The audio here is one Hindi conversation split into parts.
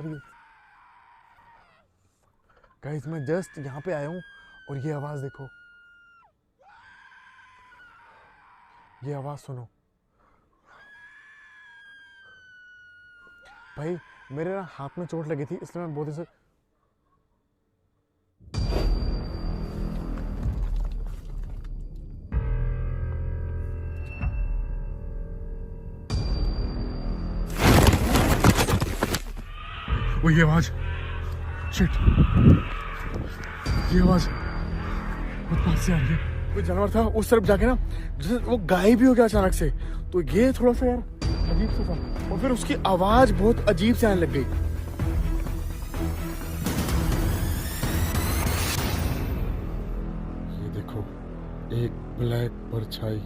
रही है। गाइस मैं जस्ट यहाँ पे आया हूँ और ये आवाज देखो, ये आवाज सुनो भाई। मेरे ना हाथ में चोट लगी थी इसलिए मैं बहुत से वो ये आवाज, शिट, ये आवाज बहुत पास से आ रही है। कोई जानवर था उस तरफ जाके ना, जैसे वो गायब ही हो गया अचानक से। तो ये थोड़ा सा यार अजीब सा था, और फिर उसकी आवाज बहुत अजीब से आने लग गई। ये देखो एक ब्लैक परछाई,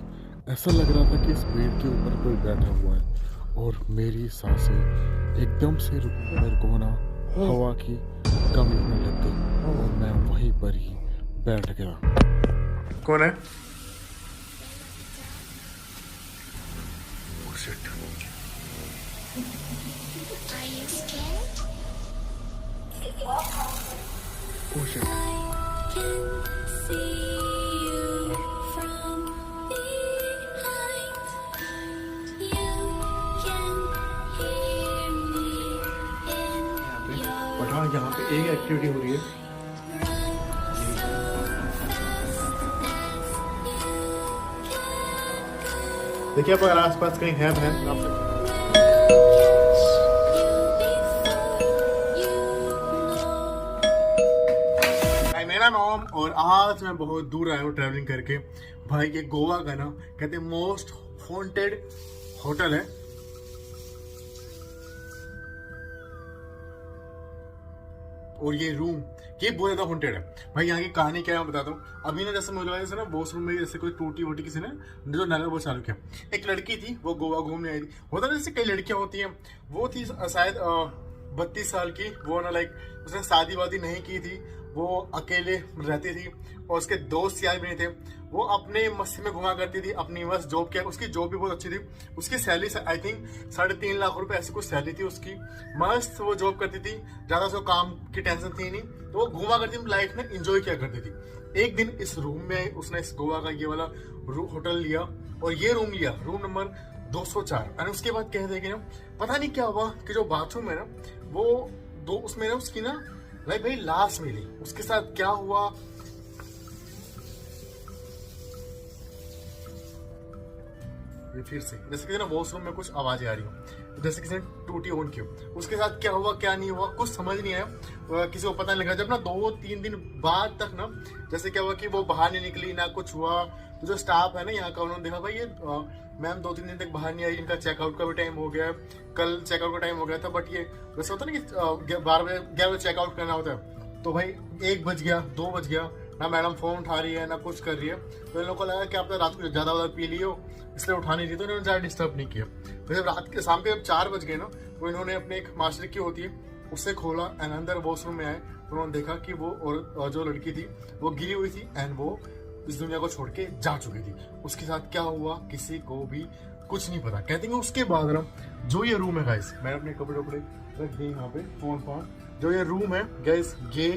ऐसा लग रहा था कि इस पेड़ के ऊपर कोई बैठा हुआ है। और मेरी सांसें एकदम से मेरे को ना हवा की कमी होने लग गई और मैं वहीं पर ही बैठ गया। कौन है? Oh shit. Oh shit. यहाँ पे एक एक्टिविटी हो रही है। देखिए आप अगर आसपास कहीं है मेरा नाम, और आज मैं बहुत दूर आया हूँ ट्रैवलिंग करके। भाई ये गोवा का ना कहते हैं मोस्ट हॉन्टेड होटल है। और ये रूम ये बहुत ज्यादा हॉन्टेड है भाई। यहाँ की कहानी क्या है मैं बताता हूँ। अभी ना जैसे मुझे जैसे ना वॉशरूम में जैसे कोई टूटी वोटी किसी ने जो नल वो चालू किया। एक लड़की थी वो गोवा घूमने आई थी। होता ना जैसे कई लड़कियां होती हैं, वो थी शायद 32 साल की। वो ना लाइक उसने शादी वादी नहीं की थी, वो अकेले रहती थी और उसके दोस्त यार भी नहीं थे। वो अपने मस्ती में घुमा करती थी, अपनी बस जॉब किया। उसकी जॉब भी बहुत अच्छी थी। उसकी सैलरी आई थिंक 3.5 लाख रुपए ऐसी कुछ सैलरी थी उसकी। मस्त वो जॉब करती थी, ज्यादा उसको काम की टेंशन थी नहीं, तो वो घुमा करती थी, लाइफ में इंजॉय किया करती थी। एक दिन इस रूम में उसने इस गोवा का ये वाला होटल लिया और ये रूम लिया, रूम नंबर 204। और उसके बाद कहते हैं कि ना पता नहीं क्या हुआ कि जो बाथरूम है ना वो दो उसमें ना उसकी ना लाइक भाई लाश मिली। उसके साथ क्या हुआ ये फिर से जैसे कि ना वॉशरूम में कुछ आवाजें आ रही हो, जैसे किसी ने टूटी ऑन की हो। उसके साथ क्या हुआ क्या नहीं हुआ कुछ समझ नहीं आया, किसी को पता नहीं लगा। जब ना 2-3 दिन बाद तक ना जैसे क्या हुआ कि वो बाहर नहीं निकली ना कुछ हुआ, तो जो स्टाफ है ना यहाँ का उन्होंने देखा भाई ये मैम 2-3 दिन तक बाहर नहीं आई, इनका चेकआउट का भी टाइम हो गया, कल चेकआउट का टाइम हो गया था। बट ये वैसे होता ना कि 11 बजे चेकआउट करना होता है, तो भाई 1 बज गया 2 बज गया, ना मैडम फोन उठा रही है ना कुछ कर रही है। तो इन लोगों को लगा कि आपने रात को ज्यादा पी ली हो इसलिए उठा नहीं रही, तो इन्होंने ज्यादा डिस्टर्ब नहीं किया। तो जब रात के शाम के जब 4 बज गए ना, तो इन्होंने अपने एक मास्टर की होती है उससे खोला एंड अंदर वॉशरूम में आए। उन्होंने देखा कि वो और जो लड़की थी वो गिरी हुई थी एंड वो इस दुनिया को छोड़ के जा चुकी थी। उसके साथ क्या हुआ किसी को भी कुछ नहीं पता। कहते हैं उसके बाद ना जो ये रूम है गाइस, मैंने अपने कपड़े वपड़े रख दिए यहाँ पे, फोन जो ये रूम है गाइस ये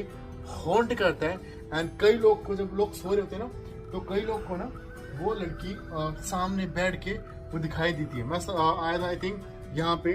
हॉन्ट करता है। एंड कई लोग को जब लोग सो रहे होते हैं ना, तो कई लोग को ना वो लड़की सामने बैठ के वो दिखाई देती है। मैं आया था आई थिंक यहाँ पे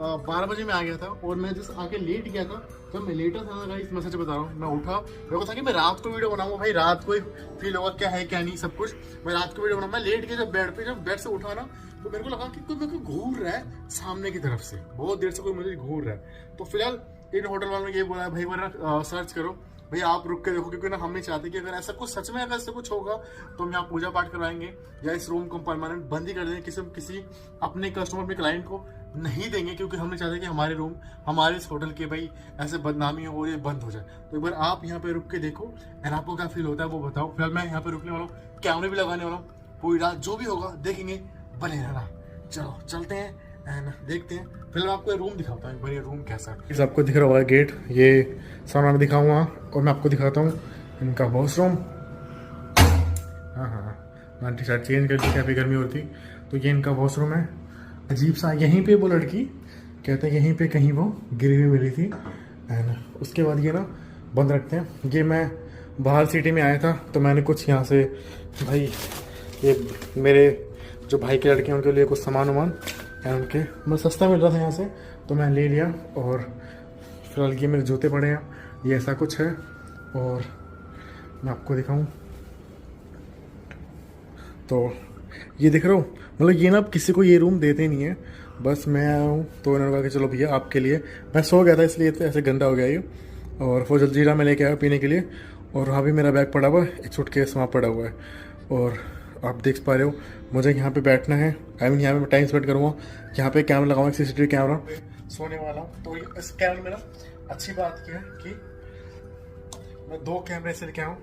12 बजे में आ गया था, और मैं जिस आके लेट गया था, जब मैं लेटा था ना गाइस मैं सच बता रहा हूँ, मैं उठा मेरे को था कि मैं रात को वीडियो बनाऊंगा भाई, रात को फील होगा क्या है क्या नहीं सब कुछ। मैं रात को वीडियो बनाऊंगा। मैं लेट के जब बेड से उठा ना, तो मेरे को लगा कि कोई मेरे को घूर रहा है सामने की तरफ से, बहुत देर से कोई मुझे घूर रहा है। तो फिलहाल इन होटल वालों ने ये बोला भाई वरना सर्च करो भाई, आप रुक के देखो, क्योंकि ना हम नहीं चाहते कि अगर ऐसा कुछ सच में अगर ऐसा कुछ होगा तो हम यहाँ पूजा पाठ करवाएंगे या इस रूम को परमानेंट बंद ही कर देंगे, किसी अपने कस्टमर अपने क्लाइंट को नहीं देंगे, क्योंकि हम नहीं चाहते कि हमारे रूम हमारे इस होटल के भाई ऐसे बदनामी हो और ये बंद हो जाए। तो एक बार आप यहाँ पे रुक के देखो एंड आपको क्या फील होता है वो बताओ। फिलहाल मैं यहाँ पे रुकने वाला हूँ, कैमरे भी लगाने वाला हूँ, पूरी रात जो भी होगा देखेंगे, बने रहना। चलो चलते हैं एंड देखते हैं। फिलहाल आपको रूम दिखाता हूँ, ये रूम कैसा है। आपको दिख रहा होगा गेट, ये सामने दिखाऊंगा और मैं आपको दिखाता हूँ इनका वॉशरूम। हाँ मैं टी शर्ट चेंज कर दी, काफ़ी गर्मी होती, तो ये इनका वॉशरूम है। अजीब सा, यहीं पे वो लड़की कहते हैं यहीं पे कहीं वो गिरी हुई मिली थी। एंड उसके बाद ये ना बंद रखते हैं। ये मैं बाहर सिटी में आया था तो मैंने कुछ यहाँ से भाई ये मेरे जो भाई के लड़के हैं उनके लिए कुछ सामान वामान एंड उनके मतलब सस्ता मिल रहा था यहाँ से तो मैं ले लिया। और फिलहाल ये मेरे जूते पड़े हैं, ये ऐसा कुछ है। और मैं आपको दिखाऊं तो ये दिख रहा हूँ, मतलब ये ना अब किसी को ये रूम देते नहीं है। बस मैं आया हूँ तो इन्होंने कहा कि चलो भैया आपके लिए। मैं सो गया था इसलिए तो ऐसे गंदा हो गया ये। और वो जलजीरा मैं लेके आया पीने के लिए। और वहाँ भी मेरा बैग पड़ा हुआ है, एक सूटकेस वहाँ पड़ा हुआ है। और आप देख पा रहे हो मुझे यहाँ पे बैठना है, आई मीन यहाँ पे मैं टाइम स्पेंड करूँगा। यहाँ पे कैमरा लगाऊंगा, CCTV कैमरा सोने वाला हूँ। तो इस कैमरे में ना अच्छी बात यह है कि मैं 2 कैमरे से लेके आऊँ,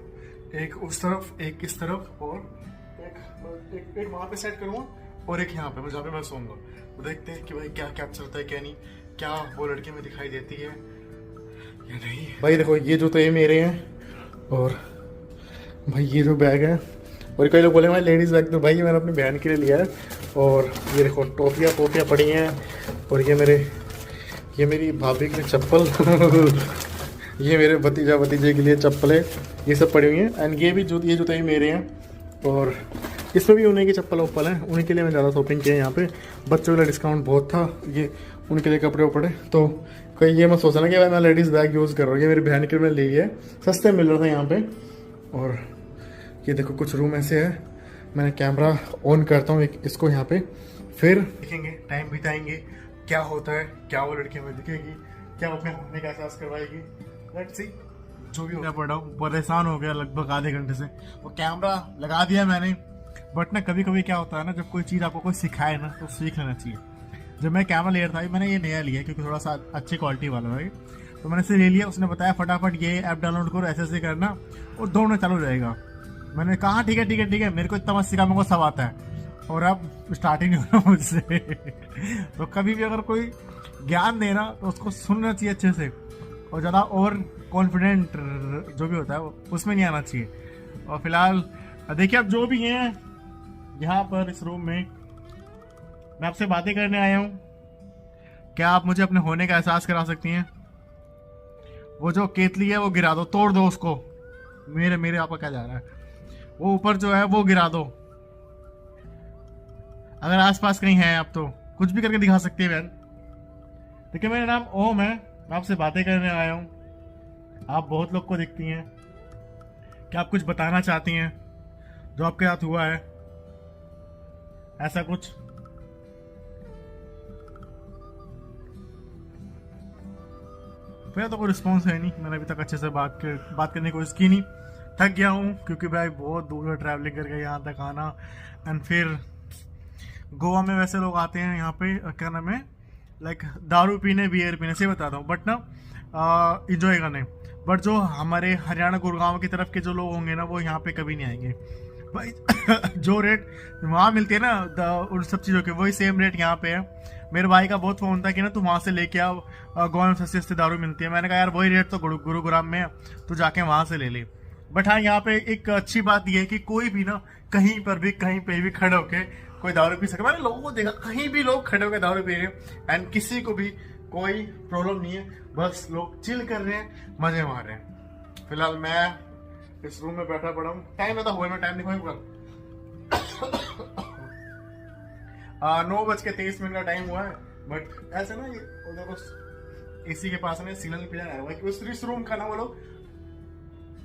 एक उस तरफ एक इस तरफ और एक वहाँ पे सेट करूँगा और एक यहाँ पे जहाँ पे मैं सोऊंगा। तो देखते हैं कि भाई क्या कैप्चर होता है क्या नहीं, क्या वो लड़की में दिखाई देती है या नहीं। भाई देखो ये जूते ये मेरे हैं और भाई ये जो बैग है। और कई लोग बोले भाई लेडीज़ बैग, तो भाई ये मैंने अपनी बहन के लिए लिया है। और ये देखो टॉफियाँ पड़ी हैं। और ये मेरी भाभी के लिए चप्पल ये मेरे भतीजे के लिए चप्पल है, ये सब पड़ी हुई हैं। एंड ये जूते ही मेरे हैं। और इसमें भी उन्हीं की चप्पल वप्पल हैं, उन्हीं के लिए मैं ज़्यादा शॉपिंग किया यहाँ पे। बच्चों के लिए डिस्काउंट बहुत था, ये उनके लिए कपड़े वपड़े। तो कहीं ये मैं सोचा ना कि भाई मैं लेडीज़ बैग यूज़ कर रहा हूँ, ये मेरी बहन के लिए ले लिया है, सस्ते मिल रहा था यहाँ पे। और ये देखो कुछ रूम ऐसे है। मैंने कैमरा ऑन करता हूँ इसको यहाँ पे, फिर देखेंगे, टाइम बिताएंगे, क्या होता है, क्या वो लड़की हमें दिखेगी, क्या अपने होने का एहसास करवाएगी। Let's see. जो भी होगा पड़ा हूँ, परेशान हो गया लगभग आधे घंटे से। वो कैमरा लगा दिया मैंने, बट ना कभी कभी क्या होता है ना, जब कोई चीज़ आपको कोई सिखाए ना तो सीख लेना चाहिए। जब मैं कैमरा ले रहा था, मैंने ये नया लिया क्योंकि थोड़ा सा अच्छी क्वालिटी वाला है, तो मैंने इसे ले लिया। उसने बताया फटाफट ये ऐप डाउनलोड करो, ऐसे करना और दौड़ना चालू रहेगा। मैंने कहा ठीक है, मेरे को इतना मत सिखा, मेरे को सब आता है। और अब स्टार्टिंग नहीं हो रहा मुझसे तो कभी भी अगर कोई ज्ञान देना तो उसको सुनना चाहिए अच्छे से, और ज़्यादा ओवर कॉन्फिडेंट जो भी होता है उसमें नहीं आना चाहिए। और फिलहाल देखिए अब जो भी हैं यहाँ पर इस रूम में, मैं आपसे बातें करने आया हूँ। क्या आप मुझे अपने होने का एहसास करा सकती हैं? वो जो केतली है वो गिरा दो, तोड़ दो उसको। मेरे आपका क्या जा रहा है? वो ऊपर जो है वो गिरा दो। अगर आसपास कहीं है आप तो कुछ भी करके दिखा सकती है बहन। देखिए मेरा नाम ओम है, मैं आपसे बातें करने आया हूँ। आप बहुत लोग को दिखती हैं, क्या आप कुछ बताना चाहती हैं जो आपके साथ हुआ है, ऐसा कुछ? मेरा तो कोई रिस्पॉन्स है नहीं। मैंने अभी तक अच्छे से बात करने की कोशिश की नहीं, थक गया हूँ क्योंकि भाई बहुत दूर ट्रैवलिंग करके यहाँ तक आना। एंड फिर गोवा में वैसे लोग आते हैं यहाँ पे, क्या नाम है, लाइक दारू पीने, बियर पीने से बताता हूँ, बट ना इंजॉय करने। बट जो हमारे हरियाणा गुड़गांव की तरफ के जो लोग होंगे ना, वो यहाँ पे कभी नहीं आएंगे भाई जो रेट वहाँ मिलती है ना उन सब चीज़ों के, वही सेम रेट यहाँ पे है। मेरे भाई का बहुत फोन था कि ना तू वहाँ से लेके आओ, गोवा में सस्ती सस्ती दारू मिलती है। मैंने कहा यार वही रेट तो गुरुग्राम में है, तू जाके वहाँ से ले ले। बट हाँ यहाँ पे एक अच्छी बात यह है कि कोई भी ना कहीं पर भी कहीं पे भी खड़े होके कोई दारू पी सके। मैंने लोगों को देखा कहीं भी लोग खड़े होकर दारू पी रहे हैं एंड किसी को भी कोई प्रॉब्लम नहीं है, बस लोग चिल कर रहे हैं, मजे मार रहे हैं। फिलहाल मैं इस रूम में बैठा पड़ा हूँ। टाइम तो हुआ, मैं टाइम दिखाऊंगा 9:23 का टाइम हुआ है। बट ऐसा ना ये उधर एसी के पास में सिग्नल पे जाना है, इस रूम का ना वो लोग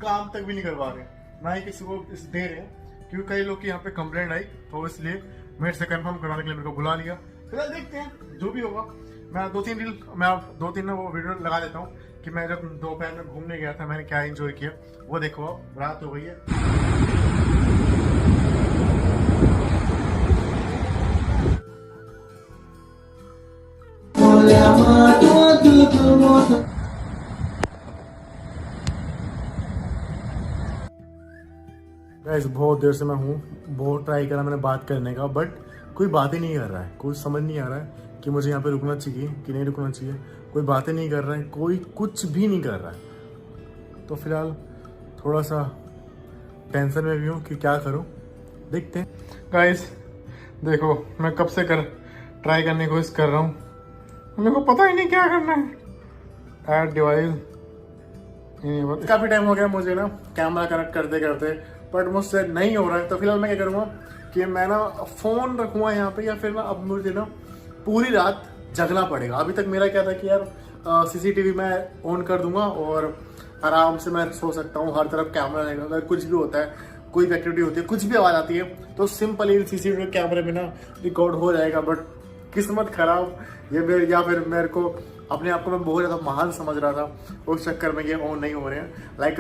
काम तक भी नहीं करवा रहे, ना ही किसी को इस दे रहे हैं, क्योंकि कई लोग की यहाँ पे कंप्लेंट आई, तो इसलिए मेरे से कंफर्म करवाने के लिए मेरे को बुला लिया। फिलहाल देखते हैं जो भी होगा। मैं 2-3 वो वीडियो लगा देता हूँ कि मैं जब दोपहर में घूमने गया था मैंने क्या एंजॉय किया, वो देखो। रात हो गई है। गाइस बहुत देर से मैं हूँ, बहुत ट्राई करा मैंने बात करने का, बट कोई बात ही नहीं कर रहा है। कोई समझ नहीं आ रहा है कि मुझे यहाँ पे रुकना चाहिए कि नहीं रुकना चाहिए। कोई बातें नहीं कर रहा है, कोई कुछ भी नहीं कर रहा है। तो फिलहाल थोड़ा सा टेंशन में भी हूँ कि क्या करूँ, देखते हैं। गाइस देखो मैं कब से ट्राई करने की कोशिश कर रहा हूँ मेरे को पता ही नहीं क्या करना है। ऐड डिवाइस, काफी टाइम हो गया मुझे ना कैमरा कनेक्ट करते करते, बट मुझसे नहीं हो रहा है। तो फिलहाल मैं क्या करूँगा कि मैं ना फोन रखूँगा यहाँ पे, या फिर ना अब मुझे ना पूरी रात जगना पड़ेगा। अभी तक मेरा क्या था कि यार सीसीटीवी मैं ऑन कर दूंगा और आराम से मैं सो सकता हूँ, हर तरफ कैमरा रहेगा, अगर कुछ भी होता है, कोई भी एक्टिविटी होती है, कुछ भी आवाज आती है तो सिंपली सीसीटीवी कैमरे में ना रिकॉर्ड हो जाएगा। बट किस्मत खराब, ये मेरे या फिर मेरे को अपने आप को मैं बहुत ज़्यादा महान समझ रहा था, उस चक्कर में ये ऑन नहीं हो रहे हैं। लाइक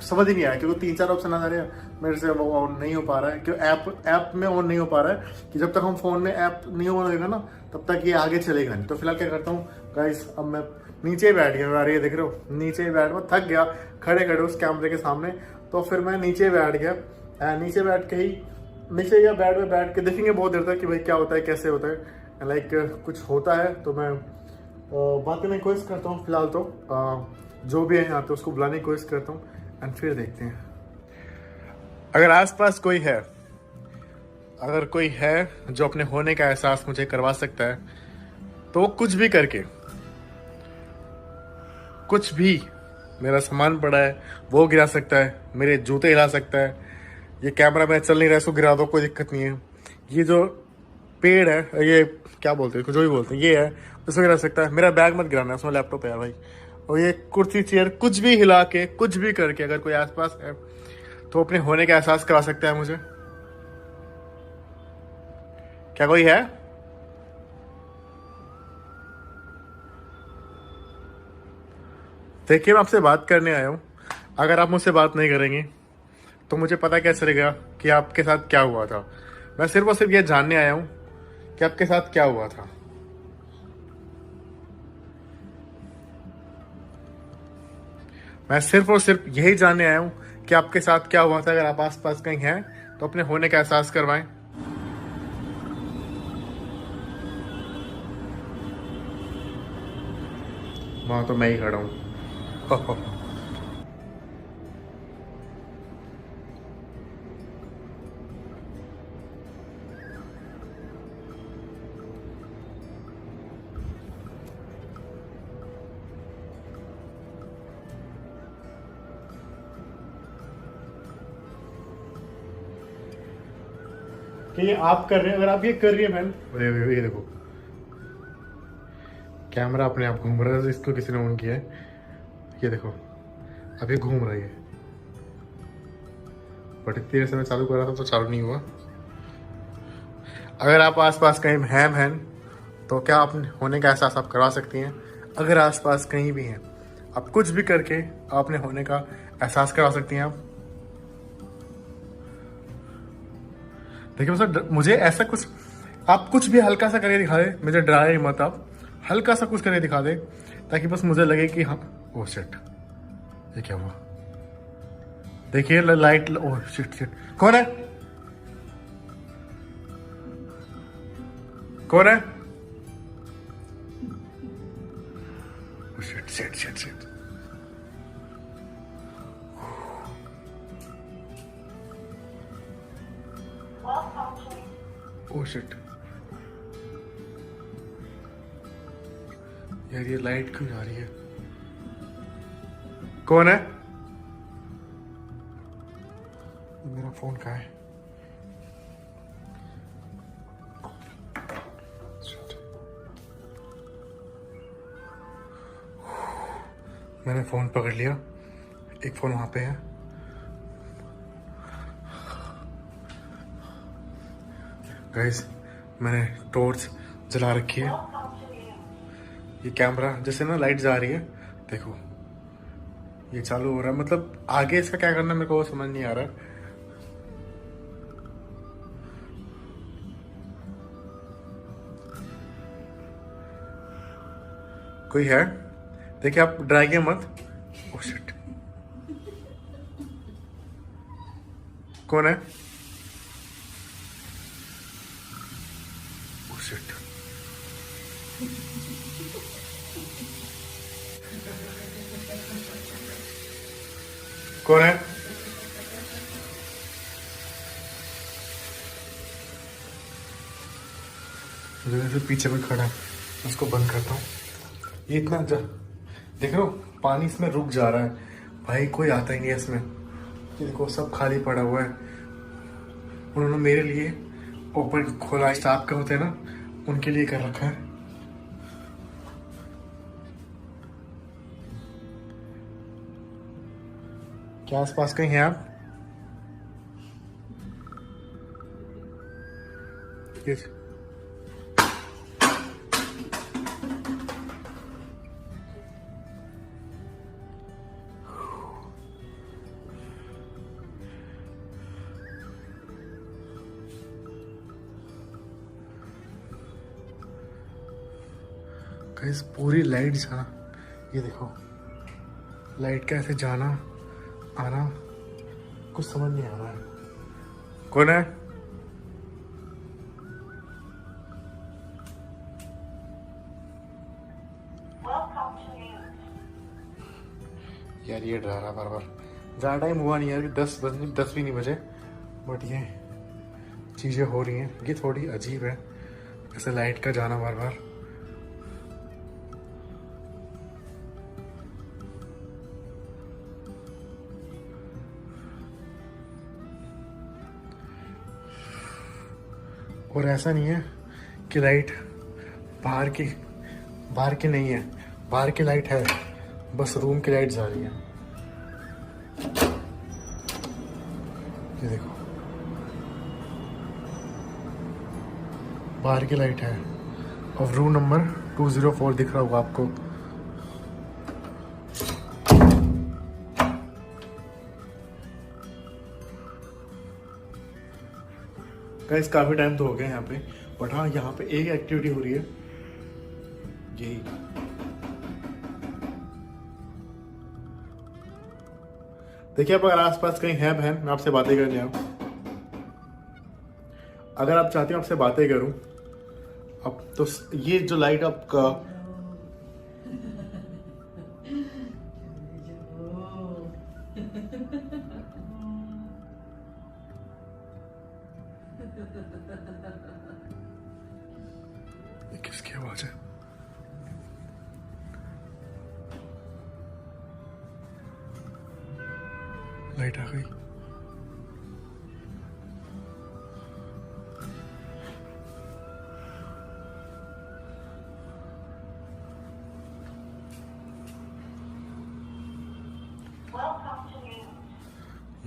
समझ ही नहीं आया, क्योंकि 3-4 ऑप्शन आ रहे हैं, मेरे से वो ऑन नहीं हो पा रहा है, क्योंकि ऐप में ऑन नहीं हो पा रहा है कि जब तक हम फोन में ऐप नहीं ऑन होगा ना तब तक ये आगे चलेगा नहीं। तो फिलहाल क्या करता हूँ गाइस, अब मैं नीचे बैठ गया, यार ये देख रहे हो, नीचे बैठ, मैं थक गया खड़े खड़े उस कैमरे के सामने। तो फिर मैं नीचे बैठ गया, नीचे बैठ के ही नीचे या बेड में बैठ के देखेंगे बहुत देर तक कि भाई क्या होता है, कैसे होता है। लाइक कुछ होता है तो मैं बात करने की कोशिश करता हूँ। फिलहाल तो जो भी है यहाँ पे उसको बुलाने की कोशिश करता हूँ एंड फिर देखते हैं। अगर आसपास कोई है, अगर कोई है जो अपने होने का एहसास मुझे करवा सकता है, तो कुछ भी करके, कुछ भी, मेरा सामान पड़ा है वो गिरा सकता है, मेरे जूते हिला सकता है, ये कैमरा मैं चल नहीं रहा इसको गिरा दो, कोई दिक्कत नहीं है। ये जो पेड़ है, ये क्या बोलते हैं, जो भी बोलते हैं, ये है, उसको गिरा सकता है। मेरा बैग मत गिराना, उसमें लैपटॉप है यार भाई। और ये कुर्सी चेयर कुछ भी हिला के, कुछ भी करके, अगर कोई आसपास है तो अपने होने का एहसास करा सकता है मुझे। क्या कोई है? देखिए मैं आपसे बात करने आया हूँ, अगर आप मुझसे बात नहीं करेंगे तो मुझे पता कैसे चलेगा कि आपके साथ क्या हुआ था। मैं सिर्फ और सिर्फ ये जानने आया हूँ कि आपके साथ क्या हुआ था। मैं सिर्फ और सिर्फ यही जानने आया हूँ कि आपके साथ क्या हुआ था। अगर आप आसपास कहीं हैं तो अपने होने का एहसास करवाएं। वहां तो मैं ही खड़ा हूँ। कि ये आप कर रहे हैं, अगर आप ये कर रही है बहन, ये देखो कैमरा अपने आप घूम रहा है, इसको किसी ने ऑन किया है, ये देखो अभी घूम रही है। बट इतनी देर से मैं चालू कर रहा था तो चालू नहीं हुआ। अगर आप आसपास कहीं हैं बहन तो क्या अपने होने का एहसास आप करवा सकती हैं? अगर आसपास कहीं भी हैं, आप कुछ भी करके अपने होने का एहसास करवा सकती हैं। आप देखिए मतलब मुझे ऐसा कुछ, आप कुछ भी हल्का सा करके दिखा दे, मुझे डराए मत, आप हल्का सा कुछ करके दिखा दे ताकि बस मुझे लगे कि हाँ, ओह शिट, ये क्या हुआ? देखिए लाइट, ओह शिट शिट, कौन है? कौन है? Oh shit shit shit shit, oh shit यार, ये लाइट क्यों जा रही है? कौन है? मेरा फोन कहाँ है? मैंने फोन पकड़ लिया, एक फोन वहां पे है। गाइस मैंने टॉर्च जला रखी है, ये कैमरा जैसे ना लाइट जा रही है, देखो ये चालू हो रहा है। मतलब आगे इसका क्या करना मेरे को समझ नहीं आ रहा है। कोई है? देखिए आप डराइए मत। ओह शिट, कौन है? ओह शिट, कौन है? मुझे पीछे में खड़ा है। इसको बंद करता हूँ। ये इतना देख रहे हो पानी इसमें रुक जा रहा है भाई, कोई आता ही नहीं है इसमें। ये देखो सब खाली पड़ा हुआ है। उन्होंने मेरे लिए ओपन खोला, स्टाफ के होते हैं ना, उनके लिए कर रखा है। क्या आसपास कहीं हैं आप? ये गाइस पूरी लाइट जा, ये देखो लाइट का ऐसे जाना आना, कुछ समझ नहीं आ रहा है। कौन है? यार ये डरा रहा बार बार। ज़्यादा टाइम हुआ नहीं यार, 10 भी नहीं बजे, बट ये चीज़ें हो रही हैं। ये थोड़ी अजीब है, ऐसे लाइट का जाना बार बार। और ऐसा नहीं है कि लाइट बाहर की नहीं है, बाहर की लाइट है, बस रूम की लाइट जा रही है। ये देखो बाहर की लाइट है और रूम नंबर 204 दिख रहा होगा आपको। गाइस काफी टाइम तो हो गया यहाँ पे, बट हाँ यहाँ पे एक एक्टिविटी हो रही है, यही देखिए। अब अगर आसपास कहीं है बहन, मैं आपसे बातें करने आऊँ, अगर आप चाहते हो आपसे बातें करूं, अब तो ये जो लाइट आपका ये किसकी आवाज है? लाइट आ गई।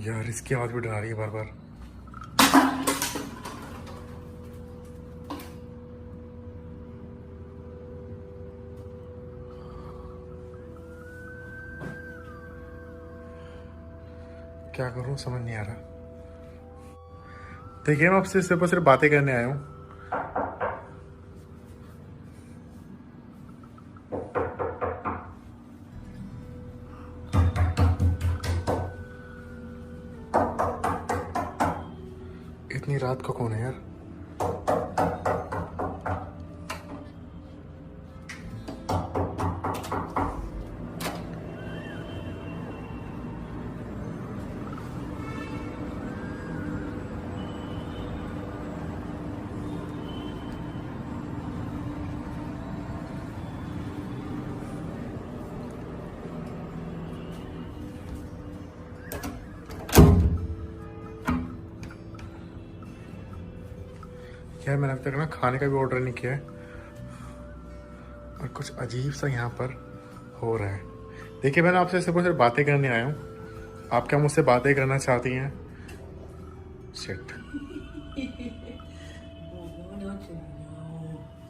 यार इसकी आवाज भी डरा रही है बार बार। क्या करूं समझ नहीं आ रहा। देखिए मैं आपसे सिर्फ बातें करने आया हूं। इतनी रात को कौन है यार? यार मैंने अभी तक ना खाने का भी ऑर्डर नहीं किया है और कुछ अजीब सा यहाँ पर हो रहा है। देखिए मैंने आपसे सिर्फ बातें करने आया हूँ, आप क्या मुझसे बातें करना चाहती हैं? शिट।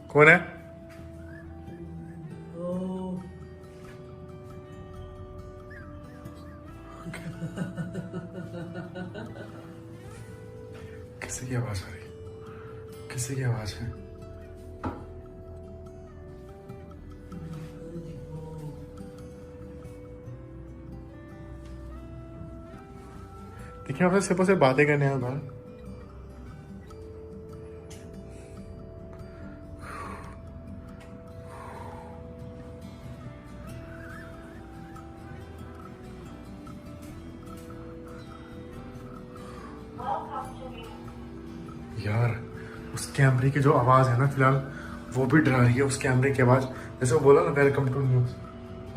कौन है? किसी की आवाज आ रही, किसी की आवाज है। देखिए आपसे सिर्फ बातें करने आया बाहर। यार उस कैमरे की जो आवाज है ना फिलहाल वो भी डरा रही है उस कैमरे की आवाज़, जैसे वो बोला ना वेलकम टू न्यूज़,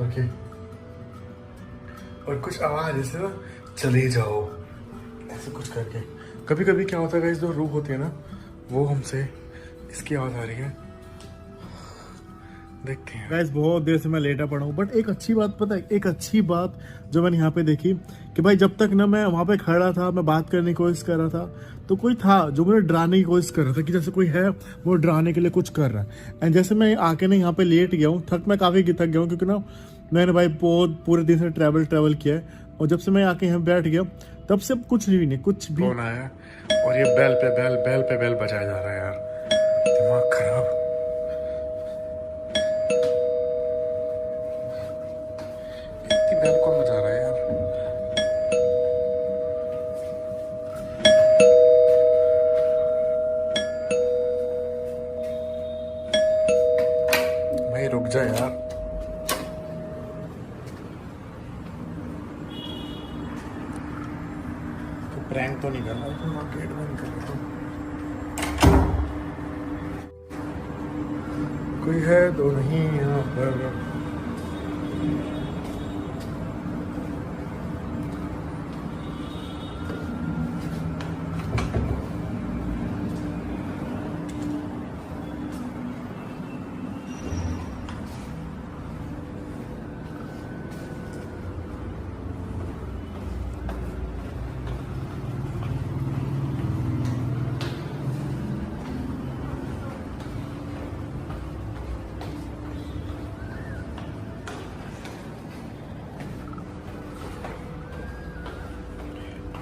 ओके। और कुछ आवाज़ जैसे ना चले जाओ, ऐसे कुछ करके। कभी कभी क्या होता है गाइस, जो रूह होती है ना वो हमसे, इसकी आवाज़ आ रही है, देखते हैं। गाइस बहुत देर से मैं लेटा पड़ा हूँ, बट एक अच्छी बात पता है, एक अच्छी बात जो मैंने यहाँ पे देखी कि भाई जब तक ना मैं वहाँ पे खड़ा था, मैं बात करने की कोशिश कर रहा था, तो कोई था जो मुझे डराने की कोशिश कर रहा था कि जैसे कोई है वो डराने के लिए कुछ कर रहा है। एंड जैसे मैं आके ना यहाँ पे लेट गया हूँ, मैं काफ़ी थक गया हूँ, क्योंकि ना मैंने भाई बहुत पूरे दिन से ट्रैवल किया है, और जब से मैं आके यहाँ बैठ गया तब से कुछ भी नहीं, कुछ भी फोन आया और ये बेल पे बेल बजाया जा रहा है यार, दिमाग खराब। इतनी बेल कौन बजा रहा है यार? भाई रुक जा यार, प्रैंक तो नहीं करना, गेट बंद कर रहा हूँ। कोई है तो नहीं यहाँ पर?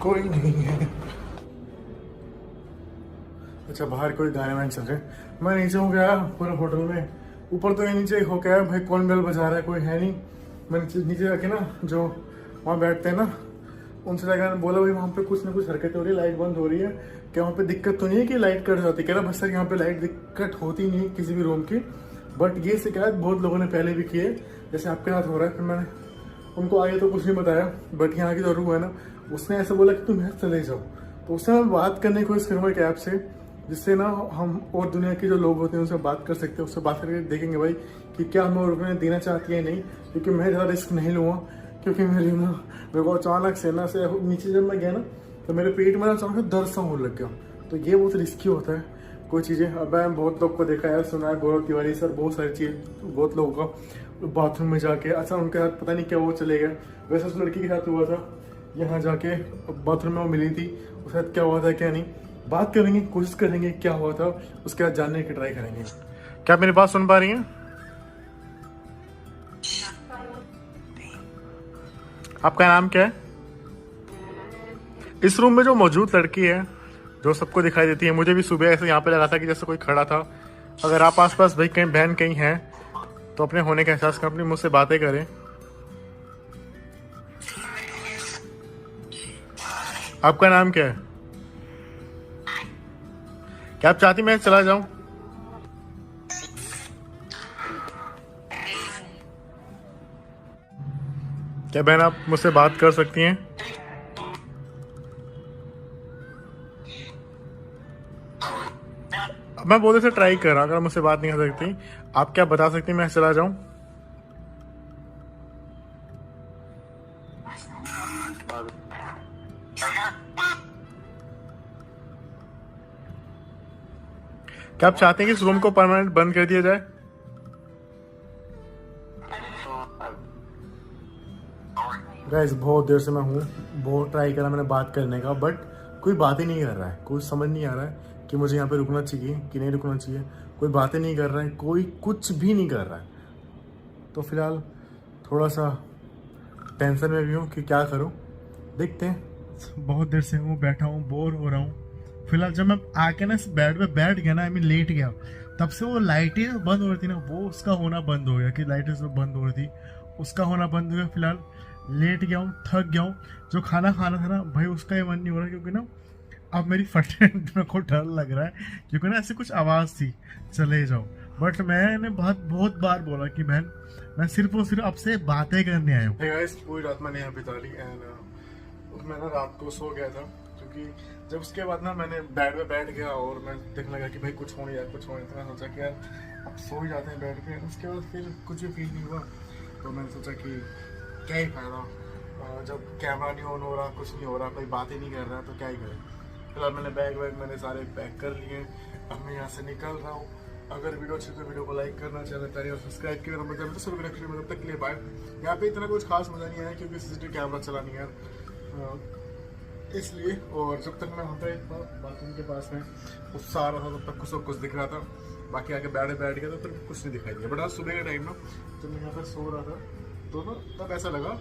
कोई नहीं है। अच्छा बाहर कोई गाने वाने चल रहे, मैं नीचे हो गया पूरा होटल में, ऊपर तो ये नीचे हो गया भाई कौन बेल बजा रहा है, कोई है नहीं। मैं नीचे जाके ना जो वहाँ बैठते हैं ना उनसे जाकर बोला भाई वहाँ पे कुछ ना कुछ हरकतें हो रही है, लाइट बंद हो रही है क्या, वहाँ पे दिक्कत तो नहीं है कि लाइट कट जाती है? कह रहा बस सर यहाँ पे लाइट दिक्कत होती नहीं है किसी भी रूम की, बट ये शिकायत बहुत लोगों ने पहले भी की है, जैसे आपके साथ हो रहा है। फिर मैंने उनको आगे तो कुछ नहीं बताया, बट यहाँ की जो रूम है ना उसने ऐसा बोला कि तुम यहाँ चले जाओ, तो उससे मैं बात करने की कोशिश करूँगा एक ऐप से, जिससे ना हम और दुनिया के जो लोग होते हैं उनसे बात कर सकते हैं, उससे बात करके देखेंगे भाई कि क्या हमें रुकने देना चाहती है नहीं, क्योंकि मैं ज़्यादा रिस्क नहीं लूँगा, क्योंकि मेरे को अचानक से ना से नीचे जब मैं गया ना तो मेरे पेट में अचानक दर्द सा होने लग गया, तो ये बहुत रिस्की होता है कोई चीज़ें। अब मैं बहुत लोग को देखा है, सुना है, गौरव तिवारी सर बहुत सारी चीज़, बहुत लोगों का बाथरूम में जाके अच्छा उनके साथ पता नहीं क्या वो चले गए, वैसे उस लड़की के साथ हुआ था, यहाँ जाके बाथरूम में वो मिली थी, उसके साथ क्या हुआ था क्या नहीं, बात करेंगे, कोशिश करेंगे क्या हुआ था, उसके बाद जानने की ट्राई करेंगे। क्या मेरी बात सुन पा रही हैं? आपका नाम क्या है? इस रूम में जो मौजूद लड़की है जो सबको दिखाई देती है, मुझे भी सुबह ऐसे यहाँ पे लगा था कि जैसे कोई खड़ा था। अगर आप आसपास भाई कहीं बहन कहीं है तो अपने होने का एहसास करें, अपनी मुझसे बातें करें। आपका नाम क्या है? क्या आप चाहती मैं चला जाऊं? क्या बहन आप मुझसे बात कर सकती हैं? मैं बोलने से ट्राई कर रहा हूं, अगर मुझसे बात नहीं कर सकती आप क्या बता सकती हैं मैं चला जाऊं? क्या आप चाहते हैं कि इस रूम को परमानेंट बंद कर दिया जाए? गाइस बहुत देर से मैं हूँ, बहुत ट्राई करा मैंने बात करने का, बट कोई बात ही नहीं कर रहा है, कुछ समझ नहीं आ रहा है कि मुझे यहाँ पे रुकना चाहिए कि नहीं रुकना चाहिए, कोई बातें नहीं कर रहा है, कोई कुछ भी नहीं कर रहा है। तो फिलहाल थोड़ा सा टेंशन में भी हूँ कि क्या करूँ, देखते हैं। बहुत देर से हूँ बैठा हूँ, बोर हो रहा हूँ। फिलहाल जब मैं आके ना इस बेड पे बैठ गया ना, लेट गया, तब से वो लाइटें बंद हो रही थी ना, वो उसका होना बंद हो गया कि लाइटें जो बंद हो रही थी उसका होना बंद हो गया। फिलहाल लेट गया हूँ, थक गया हूँ। जो खाना खाना था ना भाई उसका ही मन नहीं हो रहा, क्योंकि ना अब मेरी फटे मेरे को डर लग रहा है, क्योंकि ना ऐसे कुछ आवाज़ थी चले जाओ, बट मैंने बहुत बार बोला कि बहन मैं सिर्फ और सिर्फ आपसे बातें करने आया हूँ। पूरी रात मैंने यहाँ बिता ली, एंड मैं ना रात को सो गया था क्योंकि जब उसके बाद ना मैंने बेड पे बैठ गया और मैं देखने लगा कि भाई कुछ हो नहीं यार, कुछ हो नहीं, तो मैंने सोचा कि यार अब सो ही जाते हैं बेड पे। उसके बाद फिर कुछ भी फील नहीं हुआ, तो मैंने सोचा कि क्या ही फायदा, जब कैमरा नहीं ऑन हो रहा, कुछ नहीं हो रहा, कोई बात ही नहीं कर रहा, तो क्या ही करें। फिलहाल मैंने बैग मैंने सारे पैक कर लिए, अब मैं यहाँ से निकल रहा हूँ। अगर वीडियो अच्छी तो वीडियो को लाइक करना, चैनल पर और सब्सक्राइब किया तो मतलब शुरू करें, मतलब तक के लिए बाय। यहाँ पे इतना कुछ खास मजा नहीं आया क्योंकि सीसीटीवी कैमरा चला नहीं है इसलिए। और जब तक मैं वहाँ पे बाथरूम के पास में गुस्सा आ रहा था तब तक सब कुछ दिख रहा था, बाकी आगे बैठ गया तो कुछ नहीं दिखाई दिया। बट आज सुबह के टाइम ना जब मैं यहाँ पर सो रहा था तो ना तब ऐसा लगा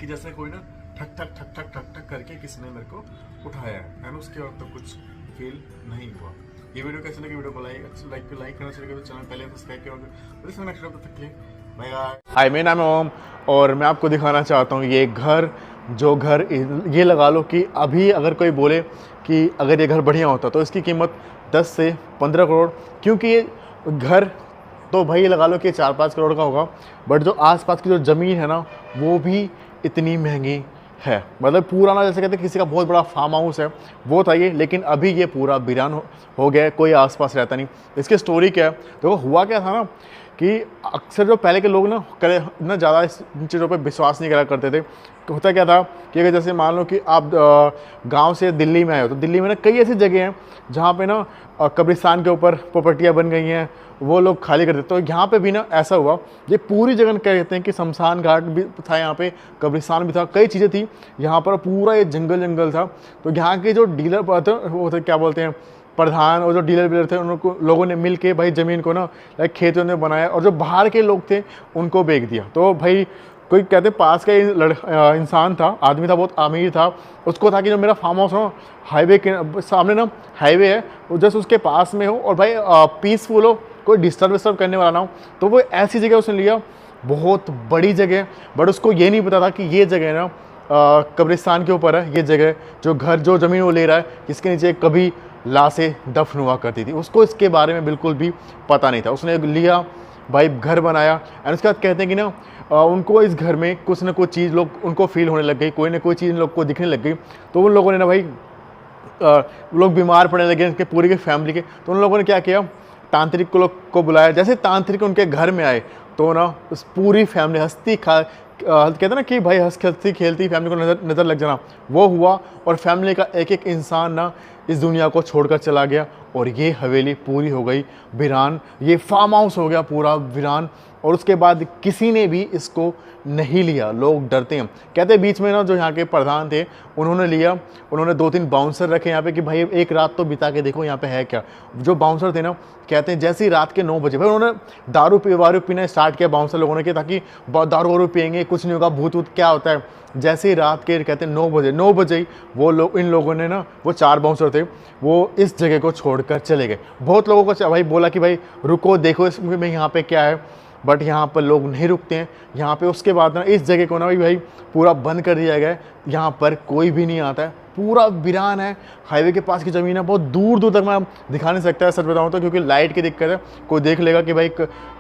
कि जैसे कोई ना ठक ठक ठक ठक ठक ठक करके किसी ने मेरे को उठाया है ना। उसके बाद तो कुछ फील नहीं हुआ। ये वीडियो कैसे लगी, वीडियो को लाइक करना चाहिए, तो चैनल पहले सब्सक्राइब किया। नेक्स्ट वीडियो तक के लिए बाय बाय। हाय, मेरा नाम है ओम और मैं आपको दिखाना चाहता हूँ ये घर, जो घर ये लगा लो कि अभी अगर कोई बोले कि अगर ये घर बढ़िया होता तो इसकी कीमत 10 से 15 करोड़, क्योंकि ये घर तो भाई लगा लो कि 4-5 करोड़ का होगा, बट जो आसपास की जो ज़मीन है ना वो भी इतनी महंगी है। मतलब पूरा ना जैसे कहते हैं किसी का बहुत बड़ा फार्म हाउस है वो था ये, लेकिन अभी ये पूरा वीरान हो गया है, कोई आसपास रहता नहीं। इसकी स्टोरी क्या है, देखो हुआ क्या था ना कि अक्सर जो पहले के लोग ना ज़्यादा इन चीज़ों पे विश्वास नहीं करा करते थे। तो होता क्या था कि अगर जैसे मान लो कि आप गांव से दिल्ली में आए हो तो दिल्ली में ना कई ऐसी जगह हैं जहाँ पे ना कब्रिस्तान के ऊपर प्रॉपर्टियाँ बन गई हैं, वो लोग खाली कर देते। तो यहाँ पे भी ना ऐसा हुआ, ये पूरी जगह कहते हैं कि शमशान घाट भी था, यहाँ पे कब्रिस्तान भी था, कई चीज़ें थी यहाँ पर, पूरा ये जंगल था। तो यहाँ के जो डीलर वो क्या बोलते हैं प्रधान और जो डीलर थे उनको लोगों ने मिल के भाई ज़मीन को ना लाइक खेतों में बनाया और जो बाहर के लोग थे उनको बेच दिया। तो भाई कोई कहते पास का इंसान था, आदमी था, बहुत अमीर था, उसको था कि जो मेरा फार्म हाउस हो हाईवे के सामने ना हाईवे है, वो जस्ट उसके पास में हो और भाई पीसफुल हो, कोई डिस्टर्ब करने वाला ना हो। तो वो ऐसी जगह उसने लिया, बहुत बड़ी जगह, बट उसको ये नहीं पता था कि ये जगह ना कब्रिस्तान के ऊपर है। ये जगह जो घर जो ज़मीन वो ले रहा है जिसके नीचे कभी लाशें दफन हुआ करती थी, उसको इसके बारे में बिल्कुल भी पता नहीं था। उसने लिया भाई घर बनाया एंड उसके बाद कहते हैं कि ना उनको इस घर में कुछ ना कुछ चीज़ लोग उनको फील होने लग गई, कोई ना कोई चीज़ इन लोग को दिखने लग गई। तो उन लोगों ने ना भाई लोग बीमार पड़ने लगे इनके पूरी के फैमिली के। तो उन लोगों ने क्या किया, तांत्रिक को बुलाया। जैसे तांत्रिक उनके घर में आए तो ना उस पूरी फैमिली कहते हैं ना कि भाई हंसती खेलती फैमिली को नज़र लग जाना, वो हुआ और फैमिली का एक इंसान ना इस दुनिया को छोड़कर चला गया और ये हवेली पूरी हो गई वीरान, ये फार्म हाउस हो गया पूरा वीरान। और उसके बाद किसी ने भी इसको नहीं लिया, लोग डरते हैं। कहते हैं बीच में ना जो यहाँ के प्रधान थे उन्होंने लिया, उन्होंने 2-3 बाउंसर रखे यहाँ पे कि भाई एक रात तो बिता के देखो यहाँ पे है क्या। जो बाउंसर थे ना कहते हैं जैसे ही रात के 9 बजे भाई उन्होंने दारू पीना स्टार्ट किया बाउंसर लोगों ने कि ताकि दारू वारू पियेंगे कुछ नहीं होगा, भूत क्या होता है। जैसे ही रात के कहते हैं 9 बजे ही वो लोग इन लोगों ने ना वो 4 बाउंसर थे वो इस जगह को छोड़कर चले गए। बहुत लोगों को भाई बोला कि भाई रुको देखो इसमें यहाँ पे क्या है, बट यहाँ पर लोग नहीं रुकते हैं यहाँ पे। उसके बाद ना इस जगह को ना भाई पूरा बंद कर दिया गया है, यहाँ पर कोई भी नहीं आता है, पूरा वीरान है। हाईवे के पास की ज़मीन है, बहुत दूर दूर तक मैं दिखा नहीं सकता है सच बताऊँ तो, क्योंकि लाइट की दिक्कत है। कोई देख लेगा कि भाई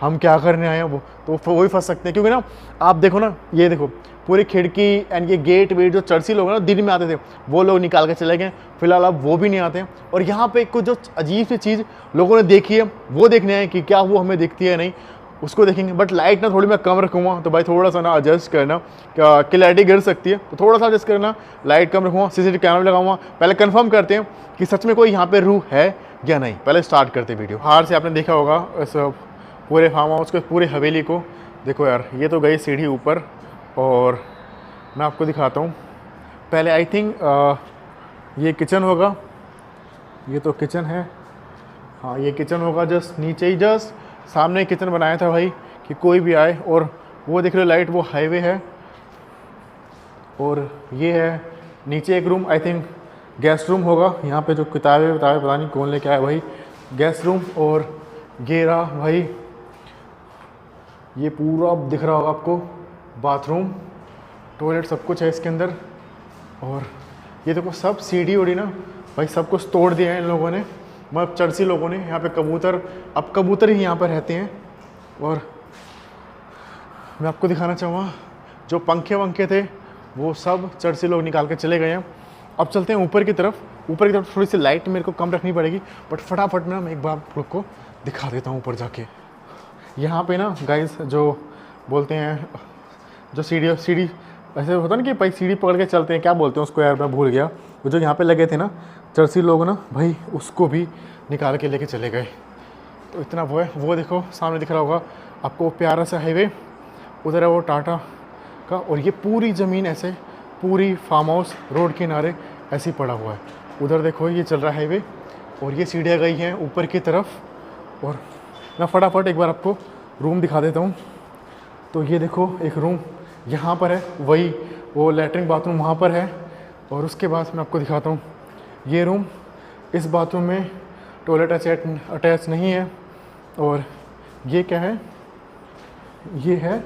हम क्या करने आए हैं वो तो वही फंस सकते हैं। क्योंकि ना आप देखो ना, ये देखो पूरी खिड़की एंड ये गेट वेट जो चर्ची लोग ना दिन में आते थे वो लोग निकाल के चले गए, फिलहाल अब वो भी नहीं आते हैं। और यहाँ पे कुछ जो अजीब सी चीज़ लोगों ने देखी है वो देखने आए कि क्या वो हमें दिखती है नहीं, उसको देखेंगे। बट लाइट ना थोड़ी मैं कम रखूँगा तो भाई थोड़ा सा ना एडजस्ट करना, क्लैरिटी गिर सकती है तो थोड़ा सा एडजस्ट करना, लाइट कम रखूँगा, सीसीटीवी कैमरा लगाऊंगा। पहले कंफर्म करते हैं कि सच में कोई यहाँ पे रूह है या नहीं, पहले स्टार्ट करते वीडियो। बाहर से आपने देखा होगा इस पूरे फार्म हाउस को, पूरे हवेली को। देखो यार ये तो गई सीढ़ी ऊपर और मैं आपको दिखाता हूँ। पहले आई थिंक ये किचन होगा, ये तो किचन है, हाँ ये किचन होगा। जस्ट नीचे ही जस्ट सामने किचन बनाया था भाई कि कोई भी आए। और वो देख रहे हो लाइट, वो हाईवे है और ये है नीचे एक room, I think guest room होगा। यहाँ पे जो किताबें पता नहीं कौन लेके आया भाई, गेस्ट रूम। और ये रहा भाई, ये पूरा दिख रहा होगा आपको बाथरूम, टॉयलेट, सब कुछ है इसके अंदर। और ये देखो सब सीढ़ी उड़ी ना भाई सब कुछ तोड़ दिया है इन लोगों ने, मतलब चर्ची लोगों ने। यहाँ पे कबूतर, अब कबूतर ही यहाँ पर रहते हैं। और मैं आपको दिखाना चाहूँगा जो पंखे वंखे थे वो सब चर्ची लोग निकाल के चले गए हैं। अब चलते हैं ऊपर की तरफ। ऊपर की तरफ थोड़ी सी लाइट मेरे को कम रखनी पड़ेगी, बट फटाफट में ना मैं एक बार आप लोग को दिखा देता हूँ ऊपर जाके। यहाँ पे ना गाइस जो बोलते हैं, जो सीढ़ी ऐसे होता है ना कि भाई सीढ़ी पकड़ के चलते हैं, क्या बोलते हैं उसको यार, मैं भूल गया। वो जो यहाँ पे लगे थे ना चर्ची लोग ना भाई, उसको भी निकाल के लेके चले गए। तो इतना वो है। वो देखो सामने दिख रहा होगा आपको प्यारा सा हाईवे, उधर है वो टाटा का। और ये पूरी ज़मीन ऐसे पूरी फार्म हाउस रोड के किनारे ऐसे ही पड़ा हुआ है। उधर देखो ये चल रहा है हाईवे, और ये सीढ़ियाँ गई हैं ऊपर की तरफ। और मैं फटाफट एक बार आपको रूम दिखा देता हूँ। तो ये देखो एक रूम यहाँ पर है, वही वो लैट्रिन बाथरूम वहाँ पर है। और उसके बाद मैं आपको दिखाता हूँ ये रूम। इस बाथरूम में टॉयलेट अटैच नहीं है। और ये क्या है, ये है,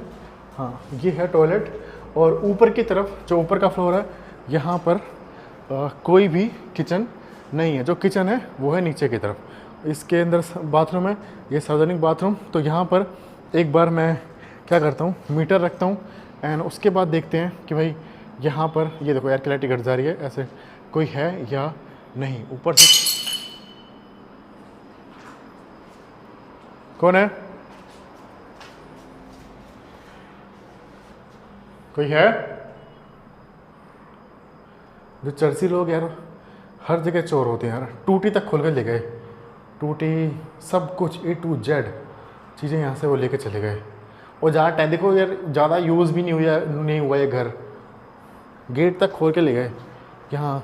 हाँ ये है टॉयलेट। और ऊपर की तरफ जो ऊपर का फ्लोर है, यहाँ पर कोई भी किचन नहीं है। जो किचन है वो है नीचे की तरफ। इसके अंदर बाथरूम है, ये सार्वजनिक बाथरूम। तो यहाँ पर एक बार मैं क्या करता हूँ, मीटर रखता हूँ, एंड उसके बाद देखते हैं कि भाई यहाँ पर ये देखो एयर क्लैरिटी घट जा रही है, ऐसे कोई है या नहीं। ऊपर से कौन है, कोई है? जो चर्ची लोग यार हर जगह चोर होते हैं यार। टूटी तक खोल कर ले गए, टूटी सब कुछ A to Z चीज़ें यहाँ से वो लेके चले गए। और ज़्यादा टाइम देखो यार, ज़्यादा यूज़ भी नहीं हुआ ये घर, गेट तक खोल के ले गए। यहाँ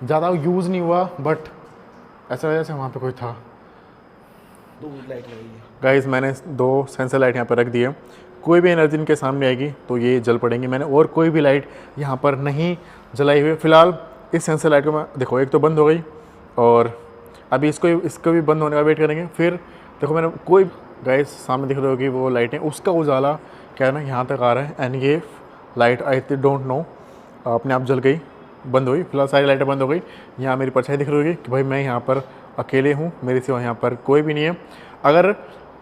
ज़्यादा यूज़ नहीं हुआ, बट ऐसा वजह से वहाँ पे कोई था। 2 लाइट लगी है गाइस, मैंने 2 सेंसर लाइट यहाँ पर रख दी है। कोई भी एनर्जी इनके सामने आएगी तो ये जल पड़ेंगी। मैंने और कोई भी लाइट यहाँ पर नहीं जलाई हुई। फ़िलहाल इस सेंसर लाइट को मैं देखो, एक तो बंद हो गई, और अभी इसको भी बंद होने का वेट करेंगे। फिर देखो मैंने कोई, गाइस सामने दिख रही होगी वो लाइटें, उसका उजाला क्या है ना यहाँ तक आ रहा है। एंड ये लाइट आई डोंट नो अपने आप जल गई, बंद हुई। फिलहाल सारी लाइटें बंद हो गई। यहाँ मेरी परछाई दिख रही होगी कि भाई मैं यहाँ पर अकेले हूँ, मेरे सिवा यहाँ पर कोई भी नहीं है। अगर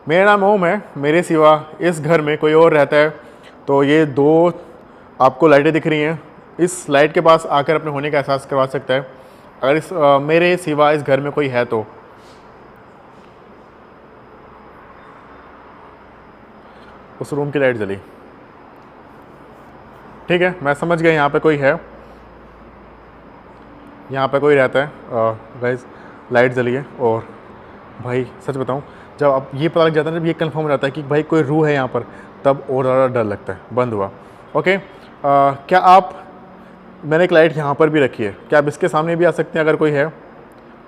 मेरा नाम ओम है, मेरे सिवा इस घर में कोई और रहता है, तो ये 2 आपको लाइटें दिख रही हैं, इस लाइट के पास आकर अपने होने का एहसास करवा सकता है। अगर मेरे सिवा इस घर में कोई है तो उस रूम की लाइट जली। ठीक है, मैं समझ गया यहाँ पे कोई है, यहाँ पे कोई रहता है। गाइस लाइट जली है। और भाई सच बताऊँ, जब अब ये पता लग जाता है, जब ये कंफर्म हो जाता है कि भाई कोई रूह है यहाँ पर, तब और ज़्यादा डर लगता है। बंद हुआ। ओके, क्या आप, मैंने एक लाइट यहाँ पर भी रखी है, क्या आप इसके सामने भी आ सकते हैं? अगर कोई है,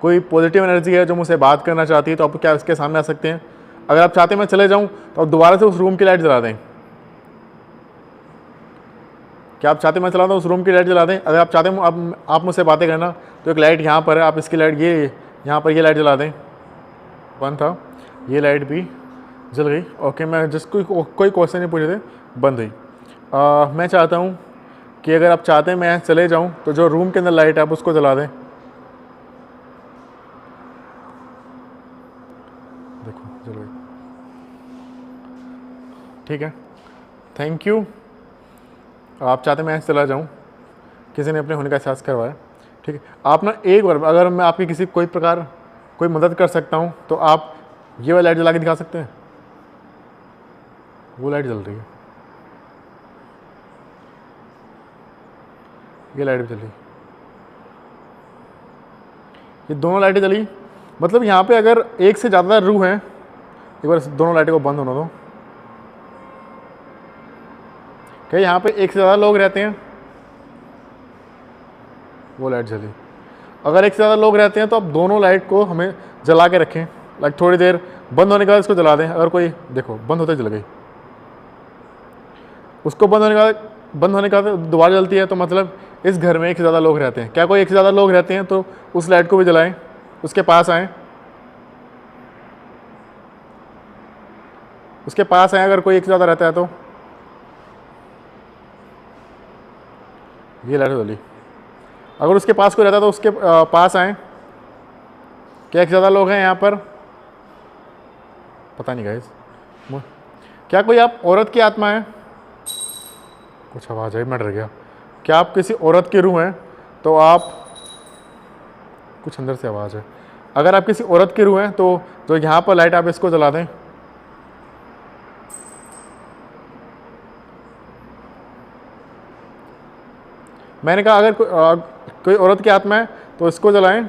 कोई पॉजिटिव एनर्जी है जो मुझसे बात करना चाहती है, तो आप क्या इसके सामने आ सकते हैं? अगर आप चाहते हैं मैं चले जाऊँ, तो आप दोबारा से उस रूम की लाइट जला दें। क्या आप चाहते हैं मैं चला दूँ उस रूम की लाइट जला दें? अगर आप चाहते हैं आप मुझसे बातें करना, तो एक लाइट यहाँ पर है, आप इसकी लाइट, ये यहाँ पर ये लाइट जला दें। बंद था, ये लाइट भी जल गई। ओके, मैं जिस कोई क्वेश्चन नहीं पूछे थे, बंद हुई। मैं चाहता हूँ कि अगर आप चाहते हैं मैं चले जाऊँ, तो जो रूम के अंदर लाइट है आप उसको जला दें। देखो जल गई। ठीक है, थैंक यू। आप चाहते हैं मैं चला जाऊँ, किसी ने अपने होने का एहसास करवाया। ठीक है, आप ना एक बार, अगर मैं आपकी किसी कोई प्रकार कोई मदद कर सकता हूँ, तो आप ये वाली लाइट जला के दिखा सकते हैं। वो लाइट जल रही है, ये लाइट भी जली, ये दोनों लाइटें जली। मतलब यहाँ पे अगर एक से ज़्यादा रूह हैं, एक बार दोनों लाइटें को बंद होने दो। क्या यहाँ पे एक से ज़्यादा लोग रहते हैं? वो लाइट जली। अगर एक से ज़्यादा लोग रहते हैं, तो आप दोनों लाइट को हमें जला के रखें, लाइक थोड़ी देर बंद होने के बाद इसको जला दें। अगर कोई, देखो बंद होते जल गई, उसको बंद होने का दोबारा जलती है, तो मतलब इस घर में एक से ज़्यादा लोग रहते हैं। क्या कोई एक से ज़्यादा लोग रहते हैं, तो उस लाइट को भी जलाएं, उसके पास आएँ, उसके पास आएँ। अगर कोई एक से ज़्यादा रहता है तो ये लाइट जली। अगर उसके पास कोई रहता है तो उसके पास आएँ। क्या एक से ज़्यादा लोग हैं यहाँ पर? पता नहीं गाइस। क्या कोई आप औरत की आत्मा है? कुछ आवाज़ आई, मैं डर गया। क्या आप किसी औरत की रूह हैं? तो आप कुछ अंदर से आवाज़ है। अगर आप किसी औरत के रूह हैं तो जो यहाँ पर लाइट आप इसको जला दें। मैंने कहा अगर कोई औरत की आत्मा है तो इसको जलाएं।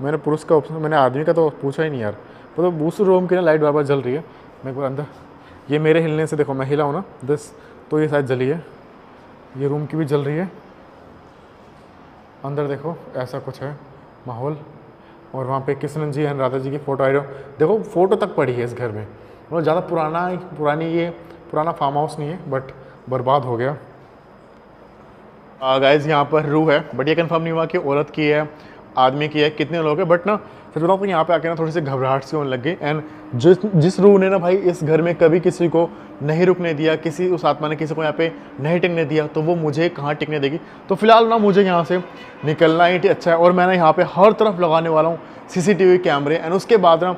मैंने पुरुष का ऑप्शन, मैंने आदमी का तो पूछा ही नहीं यार। तो दूसरे रूम की ना लाइट बार बार जल रही है। मैं एक बार अंदर, ये मेरे हिलने से देखो, मैं हिला हूँ ना दिस, तो ये शायद जली है। ये रूम की भी जल रही है। अंदर देखो ऐसा कुछ है माहौल। और वहाँ पे कृष्ण जी एंड राधा जी की फ़ोटो आई देखो, फ़ोटो तक पड़ी है इस घर में। मतलब ज़्यादा पुराना फार्म हाउस नहीं है, बट बर्बाद हो गया। गाइस यहाँ पर रूह है, बट ये कंफर्म नहीं हुआ कि औरत की है, आदमी की है, कितने लोग हैं। बट ना सच बताऊँ तो यहाँ पे आके ना थोड़ी सी घबराहट सी होने लग गई। एंड जिस रूह ने ना भाई इस घर में कभी किसी को नहीं रुकने दिया, उस आत्मा ने किसी को यहाँ पे नहीं टिकने दिया, तो वो मुझे कहाँ टिकने देगी। तो फिलहाल ना मुझे यहाँ से निकलना ही अच्छा है। और मैं ना यहाँ पे हर तरफ लगाने वाला हूँ CCTV कैमरे। एंड उसके बाद ना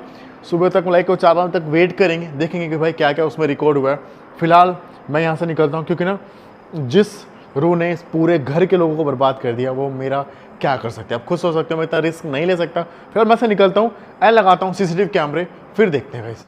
सुबह तक लाइक 4 बजे तक वेट करेंगे, देखेंगे कि भाई क्या क्या उसमें रिकॉर्ड हुआ है। फिलहाल मैं यहाँ से निकलता हूँ, क्योंकि ना जिस रूह ने इस पूरे घर के लोगों को बर्बाद कर दिया, वो मेरा क्या कर सकते हैं। आप खुद सोच सकते हो, मैं इतना रिस्क नहीं ले सकता। फिर मैं से निकलता हूँ, लगाता हूँ CCTV कैमरे, फिर देखते हैं गाइस।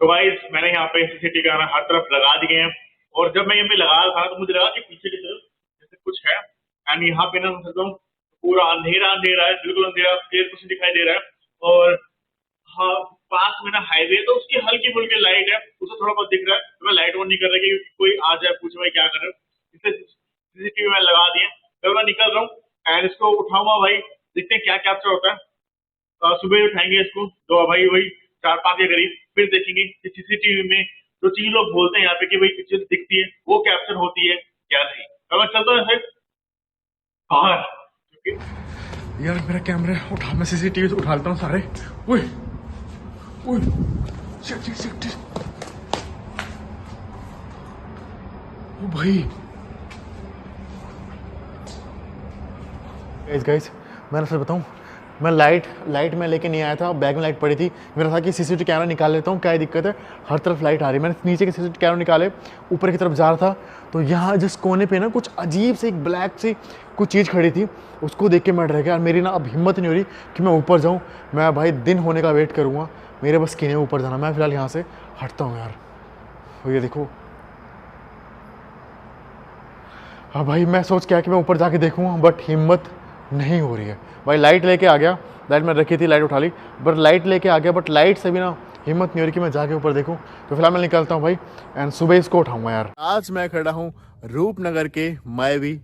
तो भाई मैंने यहाँ पे CCTV कैमरा हर तरफ लगा दिए हैं। और जब मैं यहाँ पे लगा रहा था तो मुझे लगा कि पीछे की तरफ जैसे कुछ है। एंड यहाँ पे ना एकदम पूरा अंधेरा अंधेरा है, बिल्कुल अंधेरा, क्लियर कुछ दिखाई दे रहा है। और हाँ, पास में ना हाईवे, तो उसकी हल्की फुल्की लाइट है, उसे थोड़ा बहुत दिख रहा है। तो मैं लाइट ऑन नहीं कर रहा कि कोई आ जाए पूछे भाई क्या कर रहे हो, इसलिए CCTV में लगा दिए। तो मैं निकल रहा हूँ एंड इसको उठाऊंगा भाई, देखते हैं क्या कैप्चर होता है। सुबह उठाएंगे इसको तो भाई वही 4-5 के करीब, फिर देखेंगे कि CCTV में जो चीज लोग बोलते हैं यहाँ पे कि भाई कुछ चीज दिखती है, वो कैप्चर होती है क्या नहीं। तो मैं चलता हूँ बाहर। यार मेरा कैमरा उठा, मैं CCTV से उठा लेता हूँ सारे। ओए ओए, शिट। ओ भाई गाइस मैं सच बताऊँ, मैं लाइट में लेके नहीं आया था, बैग में लाइट पड़ी थी। मेरा था कि CCTV कैमरा निकाल लेता हूँ, क्या दिक्कत है, हर तरफ लाइट आ रही है। मैंने नीचे के CCTV कैमरा निकाले, ऊपर की तरफ जा रहा था, तो यहाँ जिस कोने पे ना कुछ अजीब से एक ब्लैक सी कुछ चीज़ खड़ी थी, उसको देख के मैं डर गया। मेरी ना अब हिम्मत नहीं हो रही कि मैं ऊपर जाऊँ। मैं भाई दिन होने का वेट करूँगा, मेरे बस किने ऊपर जाना। मैं फिलहाल यहाँ से हटता हूँ यार। तो ये देखो, हाँ भाई मैं सोच क्या कि मैं ऊपर जाके देखूँगा, बट हिम्मत नहीं हो रही है भाई। लाइट लेके आ गया, लाइट मैं रखी थी, लाइट उठा ली, बट लाइट लेके आ गया, बट लाइट से भी ना हिम्मत नहीं हो रही कि मैं जाके ऊपर देखूं। तो फिलहाल मैं निकलता हूं भाई, एंड सुबह इसको उठाऊंगा यार। आज मैं खड़ा हूं रूपनगर के मायावी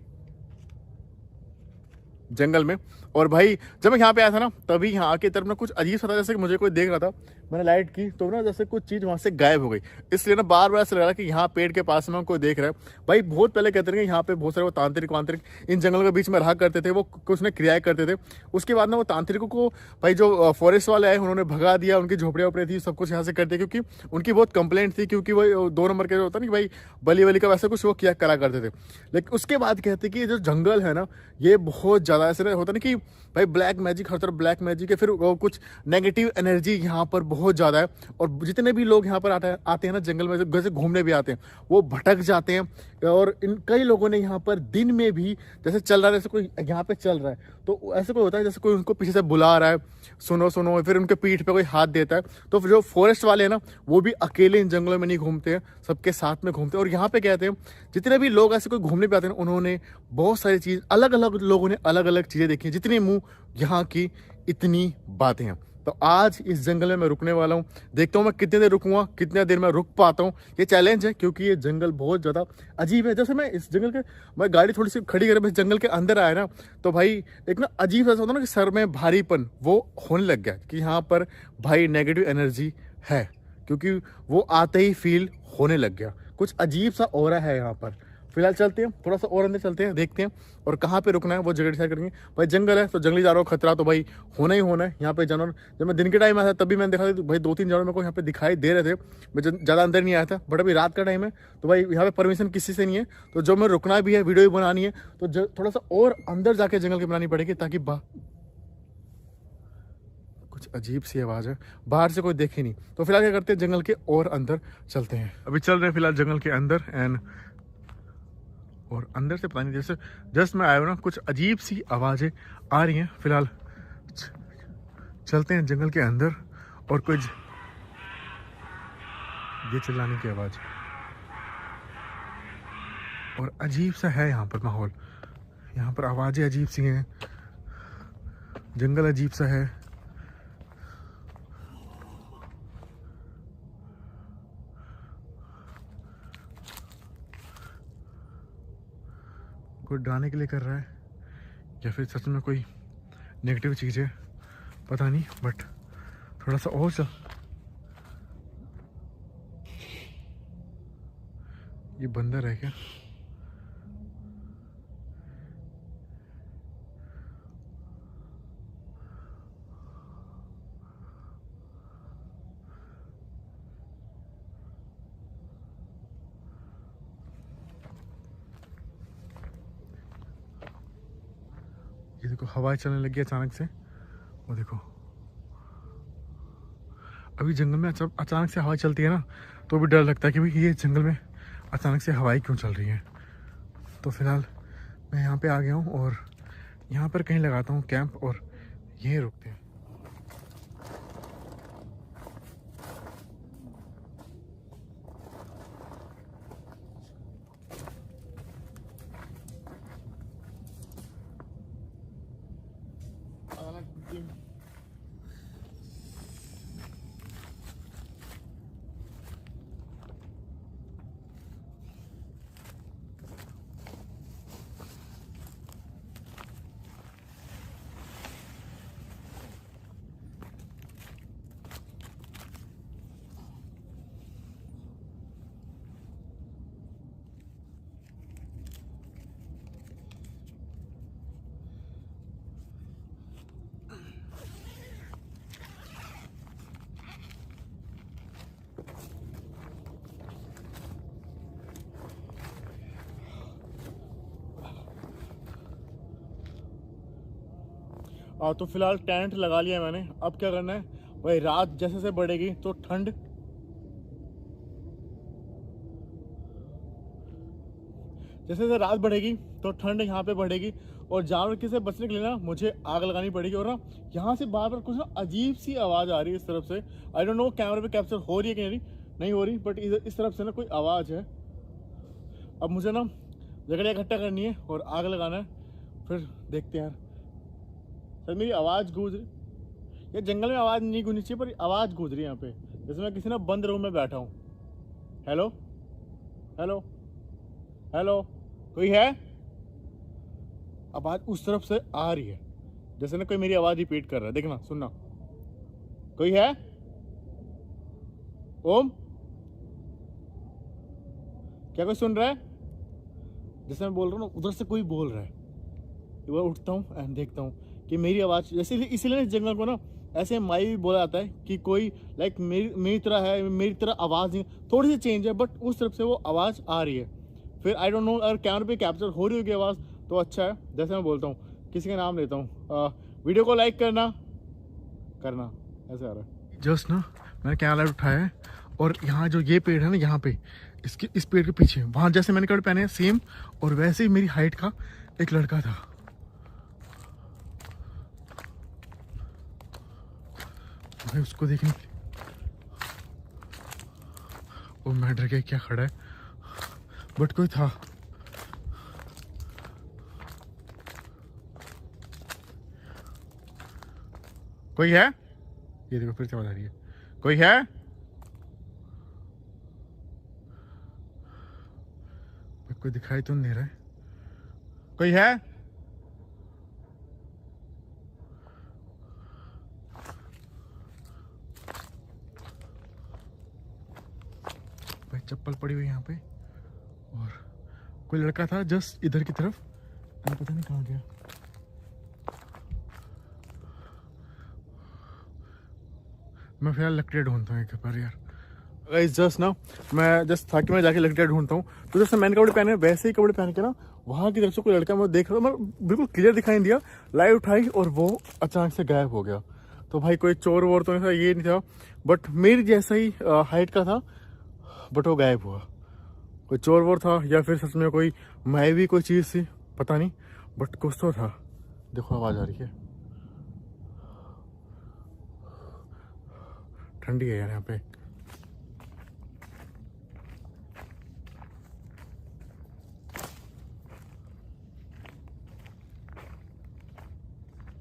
जंगल में, और भाई जब मैं यहाँ पे आया था ना, तभी यहाँ आके तरफ ना कुछ अजीब सा था, जैसे कि मुझे कोई देख रहा था। मैंने लाइट की तो ना जैसे कुछ चीज़ वहाँ से गायब हो गई, इसलिए ना बार बार ऐसा लग रहा कि यहाँ पेड़ के पास में कोई देख रहा है। भाई बहुत पहले कहते थे कि यहाँ पे बहुत सारे वो तांत्रिक वांत्रिक इन जंगलों के बीच में रहा करते थे, वो कुछ ने क्रियाएं करते थे। उसके बाद ना वो तांत्रिकों को भाई जो फॉरेस्ट वाले आए उन्होंने भगा दिया, उनकी झोपड़ियाँ वोपड़ियाँ थी सब कुछ यहाँ से कर दिया, क्योंकि उनकी बहुत कंप्लेंट थी, क्योंकि वो 2 नंबर के होता नहीं भाई बली वली का वैसा कुछ वो किया करा करते थे। लेकिन उसके बाद कहते कि जो जंगल है ना ये बहुत ज़्यादा ऐसे होता नहीं कि भाई ब्लैक मैजिक, हर तरफ ब्लैक मैजिक है, फिर कुछ नेगेटिव एनर्जी यहाँ पर बहुत ज़्यादा है। और जितने भी लोग यहाँ पर आते हैं ना जंगल में, जैसे घूमने भी आते हैं, वो भटक जाते हैं। और इन कई लोगों ने यहाँ पर दिन में भी जैसे चल रहा है, जैसे कोई यहाँ पे चल रहा है तो ऐसे कोई होता है जैसे कोई उनको पीछे से बुला रहा है, सुनो सुनो, फिर उनके पीठ पे कोई हाथ देता है। तो जो फॉरेस्ट वाले हैं ना वो भी अकेले इन जंगलों में नहीं घूमते हैं, सबके साथ में घूमते हैं। और यहाँ पे कहते हैं जितने भी लोग ऐसे कोई घूमने पे आते हैं उन्होंने बहुत सारी चीज़, अलग अलग लोगों ने अलग अलग चीज़ें देखी हैं, जितनी मुँह यहाँ की इतनी बातें हैं। तो आज इस जंगल में मैं रुकने वाला हूँ, देखता हूँ मैं कितने देर रुकूंगा, कितने देर मैं रुक पाता हूँ। ये चैलेंज है क्योंकि ये जंगल बहुत ज़्यादा अजीब है। जैसे मैं इस जंगल के, मैं गाड़ी थोड़ी सी खड़ी कर इस जंगल के अंदर आया ना, तो भाई एक ना अजीब ऐसा होता ना कि सर में भारीपन वो होने लग गया कि यहाँ पर भाई नेगेटिव एनर्जी है, क्योंकि वो आते ही फील होने लग गया। कुछ अजीब सा ऑरा है यहाँ पर। फिलहाल चलते हैं थोड़ा सा और अंदर चलते हैं, देखते हैं और कहाँ पे रुकना है वो जगह डिसाइड करेंगे। भाई जंगल है तो जंगली जानवरों का खतरा तो भाई होना ही होना है। यहाँ पे जानवर, जब मैं दिन के टाइम आया था तभी मैंने देखा था भाई 2-3 जानवर मेरे को यहाँ पे दिखाई दे रहे थे। मैं ज़्यादा अंदर नहीं आया था, बट अभी रात का टाइम है तो भाई यहाँ पे परमिशन किसी से नहीं है, तो जो मैं रुकना भी है, वीडियो भी बनानी है, तो थोड़ा सा और अंदर जाके जंगल की बनानी पड़ेगी ताकि कुछ अजीब सी आवाज़ है, बाहर से कोई देखे नहीं। तो फिलहाल क्या करते हैं, जंगल के और अंदर चलते हैं। अभी चल रहे हैं फिलहाल जंगल के अंदर एंड और अंदर से पता नहीं, जैसे जस्ट मैं आया हूँ ना कुछ अजीब सी आवाज़ें आ रही हैं। फिलहाल चलते हैं जंगल के अंदर और कुछ ये चिल्लाने की आवाज़ और अजीब सा है यहाँ पर माहौल, यहाँ पर आवाज़ें अजीब सी हैं, जंगल अजीब सा है। कोई डराने के लिए कर रहा है या फिर सच में कोई नेगेटिव चीज़ है, पता नहीं। बट थोड़ा सा और चल, ये बंदर है क्या? ये देखो हवाएं चलने लगी अचानक से, वो देखो। अभी जंगल में अचानक से हवा चलती है ना तो भी डर लगता है कि भाई ये जंगल में अचानक से हवाएं क्यों चल रही हैं। तो फिलहाल मैं यहाँ पे आ गया हूँ और यहाँ पर कहीं लगाता हूँ कैंप और यहीं रुकते हैं। तो फिलहाल टेंट लगा लिया मैंने। अब क्या करना है भाई, रात जैसे से बढ़ेगी तो ठंड, जैसे जैसे रात बढ़ेगी तो ठंड यहाँ पे बढ़ेगी और जानवर के से बचने के लिए ना मुझे आग लगानी पड़ेगी। और ना यहाँ से बार बार कुछ ना अजीब सी आवाज़ आ रही है इस तरफ से। आई डोंट नो कैमरे पे कैप्चर हो रही है कि नहीं हो रही, बट इस तरफ से ना कोई आवाज़ है। अब मुझे ना लकड़ियाँ इकट्ठा करनी है और आग लगाना है, फिर देखते हैं यार। सर मेरी आवाज़ गूंज रही, ये जंगल में आवाज़ नहीं गूंजनी चाहिए पर आवाज़ गूंज रही है यहाँ पे, जैसे मैं किसी ना बंद रूम में बैठा हूँ। हेलो हेलो हेलो, कोई है? आवाज़ उस तरफ से आ रही है, जैसे ना कोई मेरी आवाज रिपीट कर रहा है, देखना सुनना, कोई है? ओम, क्या कोई सुन रहा है? जैसे मैं बोल रहा हूँ ना, उधर से कोई बोल रहा है। एक बार उठता हूँ एंड देखता हूँ कि मेरी आवाज़, जैसे इसीलिए इस जंगल को ना ऐसे माई भी बोला जाता है कि कोई लाइक मेरी तरह है, मेरी तरह आवाज़ नहीं, थोड़ी सी चेंज है बट उस तरफ से वो आवाज़ आ रही है। फिर आई डोंट नो अगर कैमरे पे कैप्चर हो रही होगी आवाज़ तो अच्छा है। जैसे मैं बोलता हूँ, किसी का नाम लेता हूँ, वीडियो को लाइक करना ऐसे आ रहा है। जस्ट ना मैंने कैमरा लाइट उठाया है और यहाँ जो ये पेड़ है ना, यहाँ पे इस पेड़ के पीछे वहाँ जैसे मैंने कपड़े पहने हैं सेम, और वैसे ही मेरी हाइट का एक लड़का था। भाई उसको देखने के लिए, वो मैं डर के क्या खड़ा है, बट कोई था। कोई है? ये देखो फिर से आवाज आ रही है, कोई है? कोई दिखाई तो नहीं दे रहा है, कोई है? भाई चप्पल पड़ी हुई यहाँ पे, और कोई लड़का था जस्ट इधर की तरफ, पता नहीं कहाँ गया। मैं फिलहाल लकड़ियाँ ढूंढता हूँ एक बार यार। जस्ट ना मैं जस्ट था कि मैं जाके लकड़ियाँ ढूंढता हूँ, तो जैसे मैंने कपड़े पहने वैसे ही कपड़े पहन के ना वहाँ की तरफ से कोई लड़का मैं देख रहा था, मैं बिल्कुल क्लियर दिखाई दिया, लाइट उठाई और वो अचानक से गायब हो गया। तो भाई कोई चोर वोर तो नहीं था, ये नहीं था, बट मेरी जैसा ही हाइट का था, बट वो गायब हुआ। कोई चोर वोर था या फिर सच में कोई मायावी कोई चीज़ थी, पता नहीं, बट कुछ तो था। देखो आवाज़ आ रही है, ठंडी है यार यहाँ पे।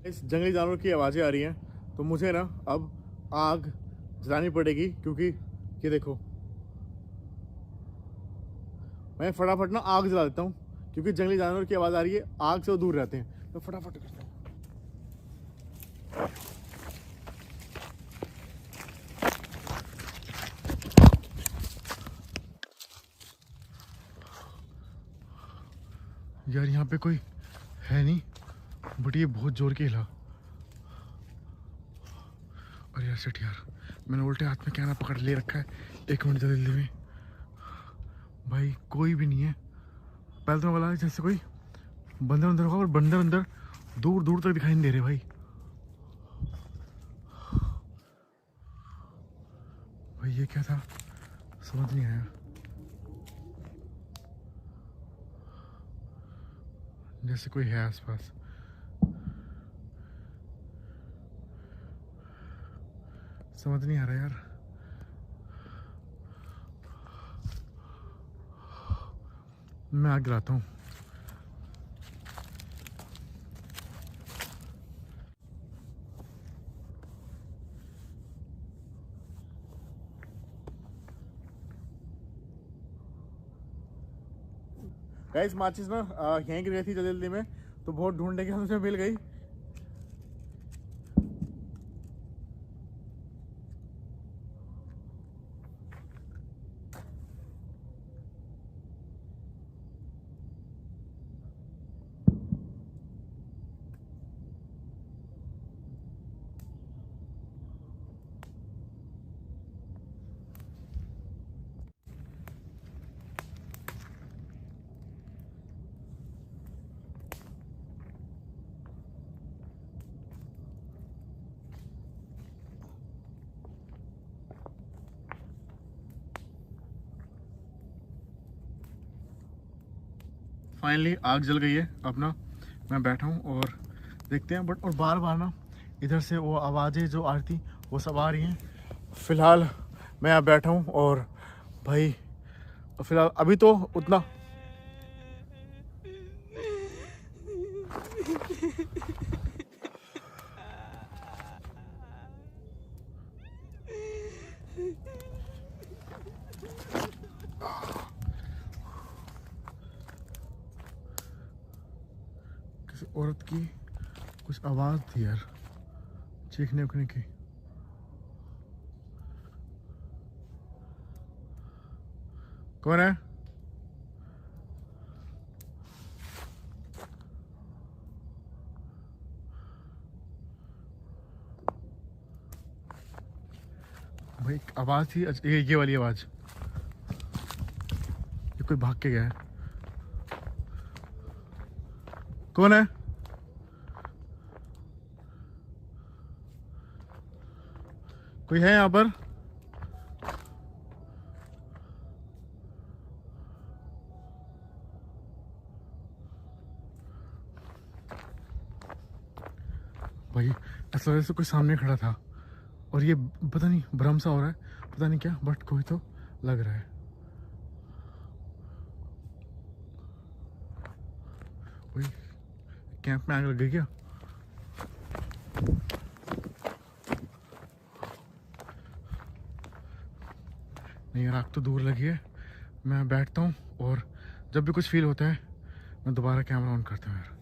इस जंगली जानवर की आवाज़ें आ रही हैं, तो मुझे ना अब आग जलानी पड़ेगी, क्योंकि ये देखो मैं फटाफट ना आग जला देता हूँ, क्योंकि जंगली जानवर की आवाज़ आ रही है, आग से वो दूर रहते हैं, तो फटाफट करता हूँ। यार यहाँ पे कोई है नहीं, बट ये बहुत जोर के हिला। अरे यार शिट यार, मैंने उल्टे हाथ में कैमरा पकड़ ले रखा है। एक मिनट जल्दी में, भाई कोई भी नहीं है। पहले तो मैं बोला जैसे कोई बंदर अंदर होगा, और बंदर अंदर दूर दूर तक दिखाई नहीं दे रहे भाई। भाई ये क्या था समझ नहीं आया। जैसे कोई है आसपास, समझ नहीं आ रहा यार। मैं आग जलाता हूँ। गाइस माचिस ना यहीं गिर गई थी जल्दी में, तो बहुत ढूंढने के बाद मुझे मिल गई। फाइनली आग जल गई है। अपना मैं बैठा हूँ और देखते हैं, बट और बार बार ना इधर से वो आवाज़ें जो आ रही थी वो सब आ रही हैं। फ़िलहाल मैं यहाँ बैठा हूँ और भाई फ़िलहाल अभी तो उतना किसी औरत की कुछ आवाज थी यार, चीखने उखने की। कौन है? भाई आवाज थी, ये वाली आवाज, ये कोई भाग के गया है। कौन है? कोई है यहाँ पर? भाई ऐसा वजह से कोई सामने खड़ा था और ये पता नहीं भ्रम सा हो रहा है, पता नहीं क्या, बट कोई तो लग रहा है। वही कैंप में आग लग गई क्या? नहीं यार, आग तो दूर लगी है। मैं बैठता हूँ और जब भी कुछ फील होता है मैं दोबारा कैमरा ऑन करता हूँ यार।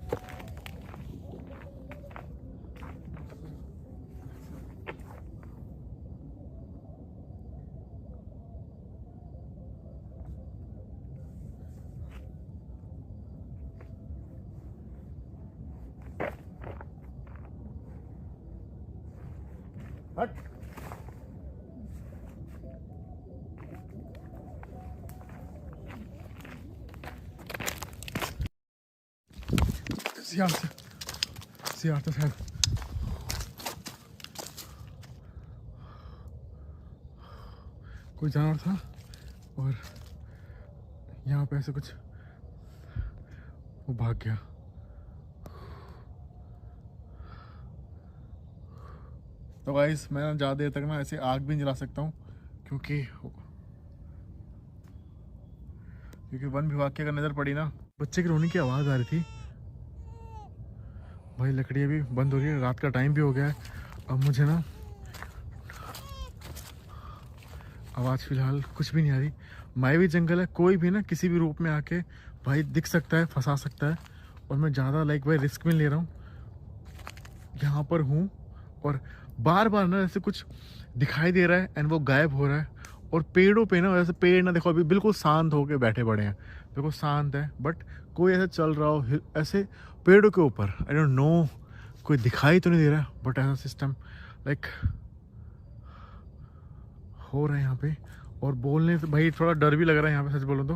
हट। सियार तो शायद कोई जानवर था और यहाँ पे ऐसे कुछ वो भाग गया। तो गाइस मैं ज़्यादा देर तक ना ऐसे आग भी नहीं जला सकता हूँ क्योंकि वन विभाग की अगर नज़र पड़ी ना, बच्चे की रोने की आवाज़ आ रही थी। भाई लकड़ियाँ भी बंद हो रही है, रात का टाइम भी हो गया है। अब मुझे ना आवाज़ फ़िलहाल कुछ भी नहीं आ रही। मायावी जंगल है, कोई भी ना किसी भी रूप में आके भाई दिख सकता है, फंसा सकता है। और मैं ज़्यादा भाई रिस्क में ले रहा हूँ, यहाँ पर हूँ और बार बार ना ऐसे कुछ दिखाई दे रहा है एंड वो गायब हो रहा है। और पेड़ों पे ना वैसे पेड़ ना देखो अभी बिल्कुल शांत होके बैठे पड़े हैं, बिल्कुल शांत है, बट कोई ऐसा चल रहा हो ऐसे पेड़ों के ऊपर, आई डोंट नो, कोई दिखाई तो नहीं दे रहा, बट ऐसा सिस्टम लाइक हो रहा है यहाँ पे। और बोलने से भाई थोड़ा डर भी लग रहा है यहाँ पे, सच बोलूँ तो।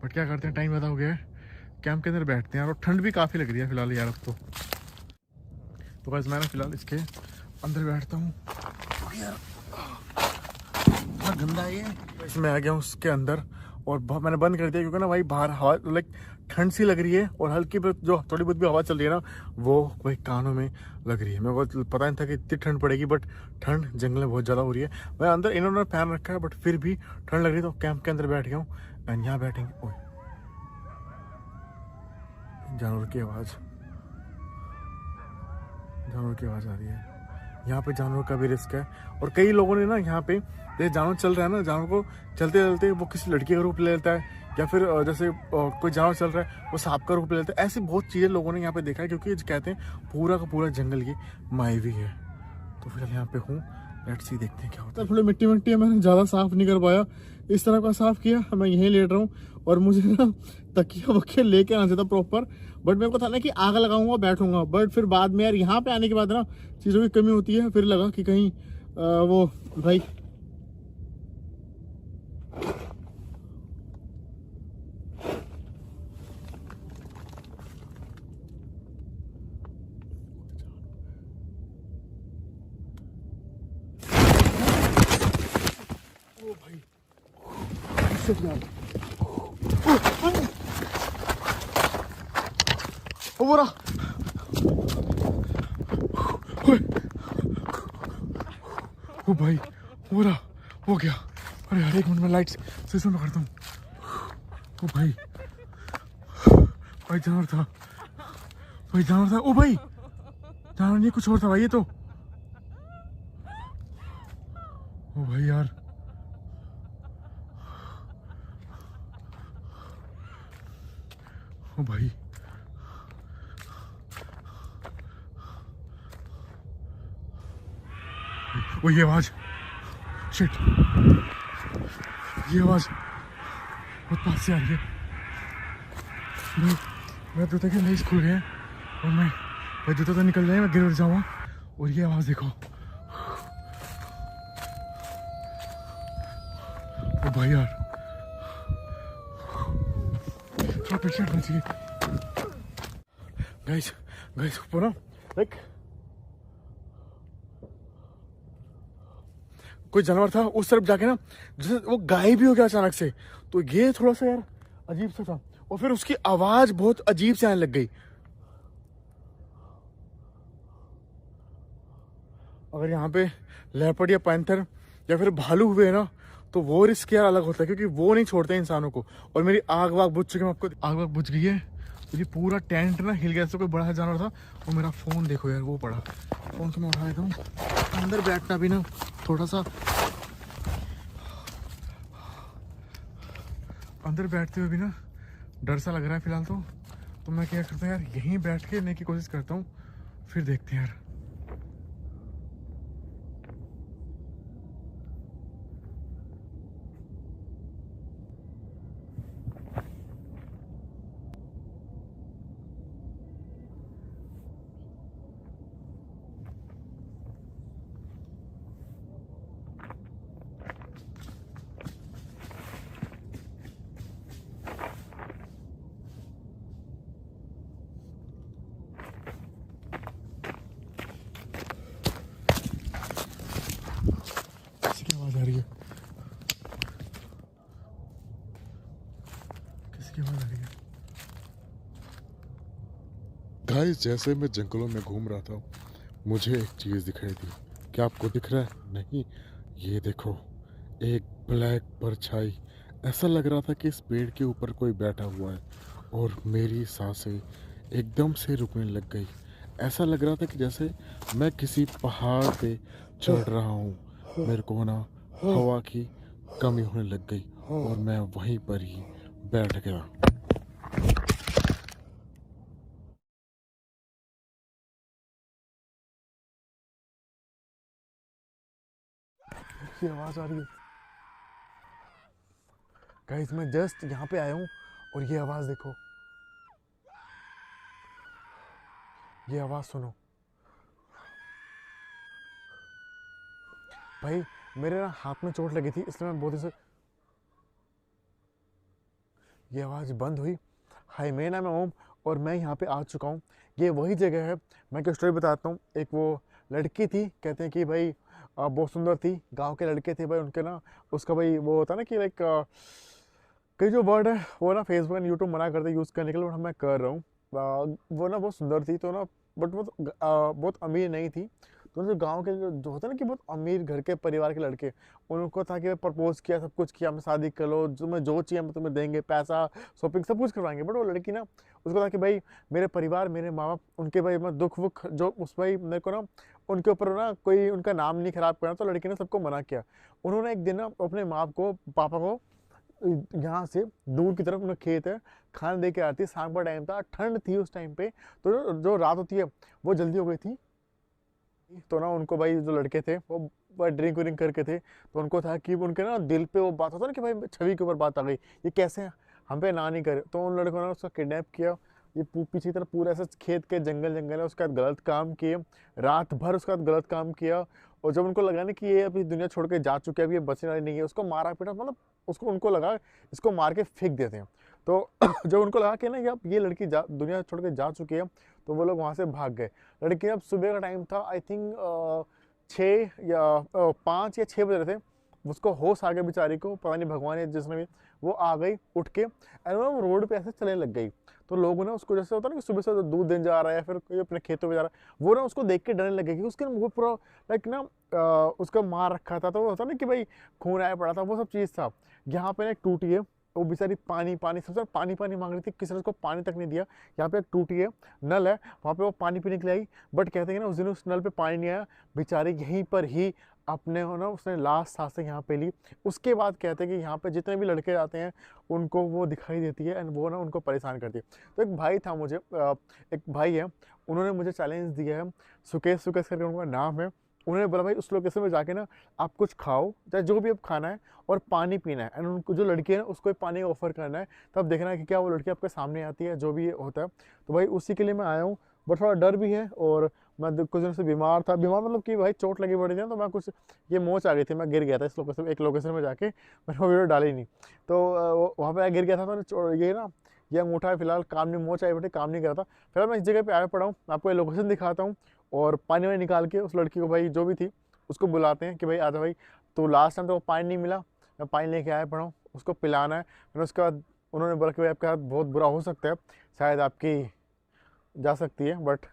बट क्या करते हैं, टाइम ज़्यादा हो गया है, कैंप के अंदर बैठते हैं यार। और ठंड भी काफ़ी लग रही है फिलहाल यार अब तो बस मैं ना फिलहाल इसके अंदर बैठता हूँ यार। बहुत गंदा है ये। मैं आ गया हूँ उसके अंदर और मैंने बंद कर दिया क्योंकि ना भाई बाहर हवा लाइक ठंड सी लग रही है और हल्की जो थोड़ी बहुत भी हवा चल रही है ना वो भाई कानों में लग रही है। मेरे को पता नहीं था कि इतनी ठंड पड़ेगी, बट ठंड जंगल में बहुत ज़्यादा हो रही है। मैं अंदर इन्होंने फैन रखा है बट फिर भी ठंड लग रही है, तो कैंप के अंदर बैठ गया हूँ एंड यहाँ बैठेंगे। ओए जानवर की आवाज़ आ रही है। यहाँ पे जानवर का भी रिस्क है और कई लोगों ने ना यहाँ पे जैसे जानवर चल रहा है ना, जानवर को चलते चलते वो किसी लड़की का रूप ले लेता है या फिर जैसे कोई जानवर चल रहा है वो सांप का रूप ले लेता है। ऐसी बहुत चीज़ें लोगों ने यहाँ पे देखा है क्योंकि कहते हैं पूरा का पूरा जंगल ये मायावी है। तो फिर यहाँ पे हूँ, लेट्स सी, देखते हैं क्या होता है। थोड़ी मिट्टी है, मैंने ज़्यादा साफ नहीं कर पाया, इस तरह का साफ किया। मैं यहीं लेट रहा हूँ और मुझे ना तकिया वकिया लेके आना चाहिए था प्रॉपर, बट मेरे को था ना कि आग लगाऊंगा बैठूंगा, बट फिर बाद में यार यहाँ पे आने के बाद ना चीज़ों की कमी होती है। फिर लगा कि कहीं वो भाई ओ भाई ओ बोरा ओ भाई हो रहा हो गया। अरे यार 1 मिनट में लाइट्स सिस्टम में करता हूँ। ओ भाई भाई जानवर था, भाई जानवर था। ओ भाई जानवर नहीं कुछ और था भाई ये तो। ओ भाई यार ओ भाई वो ये आवाज, शिट, ये आवाज बहुत पास से आ रही है। मेरा जूते के लेस खुल गए हैं और मैं जूता तो निकल जाए, मैं गिर जाऊँगा। और ये आवाज़ देखो, ओ भाई यार, थोड़ा पीछे हटना चाहिए। गाइस ऊपर ना लाइक कोई जानवर था, उस तरफ जाके ना जैसे वो गायब भी हो गया अचानक से। तो ये थोड़ा सा यार अजीब सा था। और फिर उसकी आवाज बहुत अजीब से आने लग गई। अगर यहाँ पे लेपर्ड या पैंथर या फिर भालू हुए ना तो वो रिस्क यार अलग होता है, क्योंकि वो नहीं छोड़ते इंसानों को। और मेरी आग वाग बुझ चुकी है, आपको आग वाग बुझ गई है। तो ये पूरा टेंट ना हिल गया। तो कोई बड़ा जानवर था। और मेरा फोन देखो यार, वो पड़ा। फोन तो मैं उठा लेता हूँ। अंदर बैठना भी ना थोड़ा सा, अंदर बैठते हुए भी ना डर सा लग रहा है फिलहाल। तो मैं क्या करता हूँ यार, यहीं बैठ के लेने की कोशिश करता हूँ, फिर देखते हैं यार। किसकी आवाज आ रही है? किसकी आवाज आ रही है? गाइस, जैसे मैं जंगलों में घूम रहा था, मुझे एक चीज़ दिखाई दी। क्या आपको दिख रहा है? नहीं, ये देखो, एक ब्लैक परछाई। ऐसा लग रहा था कि इस पेड़ के ऊपर कोई बैठा हुआ है। और मेरी सांसें एकदम से रुकने लग गई। ऐसा लग रहा था कि जैसे मैं किसी पहाड़ पे चढ़ रहा हूँ। मेरे को ना हवा की कमी होने लग गई और मैं वहीं पर ही बैठ गया। की आवाज आ रही है। गाइस मैं जस्ट यहाँ पे आया हूँ और ये आवाज देखो, ये आवाज सुनो भाई। मेरे ना हाथ में चोट लगी थी, इसलिए मैं बहुत ही से ये आवाज बंद हुई। हाय, मेरा नाम है ओम और मैं यहाँ पे आ चुका हूँ। ये वही जगह है। मैं क्या स्टोरी बताता हूँ। एक वो लड़की थी, कहते हैं कि भाई बहुत सुंदर थी। गांव के लड़के थे भाई, उनके ना उसका भाई वो होता है ना कि लाइक कई जो वर्ड है वो ना फेसबुक एंड यूट्यूब मना करते यूज़ करने के लिए, मैं कर रहा हूँ। वो ना बहुत सुंदर थी तो ना, बट वो बहुत अमीर नहीं थी। तो जो गांव के जो होता है ना कि बहुत अमीर घर के परिवार के लड़के, उनको था कि प्रपोज किया, सब कुछ किया, हमें शादी कर लो, तुम्हें जो चाहिए हम तुम्हें देंगे, पैसा शॉपिंग सब कुछ करवाएंगे। बट वो लड़की ना, उसको था कि भाई मेरे परिवार, मेरे माँ बाप, उनके भाई मैं दुख वुख जो उस भाई मेरे को ना उनके ऊपर ना कोई उनका नाम नहीं खराब करना। तो लड़की ने सबको मना किया। उन्होंने एक दिन ना अपने माँ को, पापा को यहाँ से दूर की तरफ उन्हें खेत है, खाना दे के आती। शाम का टाइम था, ठंड थी उस टाइम पे, तो जो रात होती है वो जल्दी हो गई थी। तो ना उनको भाई जो लड़के थे वो ड्रिंक व्रिंक करके थे। तो उनको था कि उनके ना दिल पे वो बात होता ना कि भाई छवि के ऊपर बात आ गई, ये कैसे हम पे ना नहीं करे। तो उन लड़कों ने उसका किडनैप किया। ये पीछे तरफ पूरा ऐसा खेत के जंगल है, उसके बाद गलत काम किए, रात भर उसके बाद गलत काम किया। और जब उनको लगा ना कि ये अभी दुनिया छोड़ के जा चुके हैं, अभी ये बचने वाली नहीं है, उसको मारा पीटा, मतलब उसको उनको लगा इसको मार के फेंक देते हैं। तो जब उनको लगा कि ना ये लड़की दुनिया छोड़ के जा चुकी है, तो वो लोग वहाँ से भाग गए। लड़की अब सुबह का टाइम था, आई थिंक 5 या 6 बज रहे थे। उसको होश आ गया बेचारी को, पता नहीं भगवान है जिसने भी, वो आ गई उठ के एंड वो रोड पे ऐसे चलने लग गई। तो लोगों ने उसको, जैसे होता है ना कि सुबह से दूध देने जा रहा है, फिर कोई अपने खेतों में जा रहा है, वो ना उसको देख के डरने लगे कि उसके मुँह पूरा लाइक ना उसका मार रखा था। तो वो होता ना कि भाई खून आया पड़ा था, वो सब चीज़ था। यहाँ पे ना एक टूटी है, वो बेचारी पानी सबसे पानी मांग रही थी, किसी ने उसको पानी तक नहीं दिया। यहाँ पे एक टूटी है, नल है, वहाँ पे वो पानी पीने के लिए आई। बट कहते हैं ना उस दिन उस नल पे पानी नहीं आया, बेचारी यहीं पर ही अपने हो ना उसने लास्ट सांसें यहाँ पे ली। उसके बाद कहते हैं कि यहाँ पे जितने भी लड़के आते हैं उनको वो दिखाई देती है एंड वो ना उनको परेशान करती है। तो एक भाई था मुझे, एक भाई है, उन्होंने मुझे चैलेंज दिया है, सुकेश करके उनका नाम है। उन्होंने बोला भाई उस लोकेशन में जाके ना आप कुछ खाओ, चाहे जो भी आप खाना है, और पानी पीना है, एंड उनको जो लड़की है ना उसको पानी ऑफर करना है। तब देखना है कि क्या वो लड़की आपके सामने आती है, जो भी होता है। तो भाई उसी के लिए मैं आया हूँ, बट थोड़ा डर भी है, और मैं कुछ दिन से बीमार था। बीमार मतलब कि भाई चोट लगी पड़ी थी ना, तो मैं कुछ ये मोच आ गई थी, मैं गिर गया था इस लोकेशन, एक लोकेशन में जाके, मैंने वो वीडियो डाली नहीं। तो वहाँ पर गिर गया था, तो ये ना ये अंगूठा है फिलहाल, काम नहीं, मोच आई बैठी, काम नहीं कर रहा था। फिलहाल मैं इस जगह पे आया पड़ा हूँ, आपको ये लोकेशन दिखाता हूँ, और पानी वानी निकाल के उस लड़की को भाई जो भी थी उसको बुलाते हैं कि भाई आजा भाई, तो लास्ट टाइम तो वो पानी नहीं मिला, मैं पानी लेके आया पड़ा हूँ, उसको पिलाना है। फिर उसके बाद उन्होंने बोला कि भाई आपके साथ बहुत बुरा हो सकता है, शायद आपकी जा सकती है, बट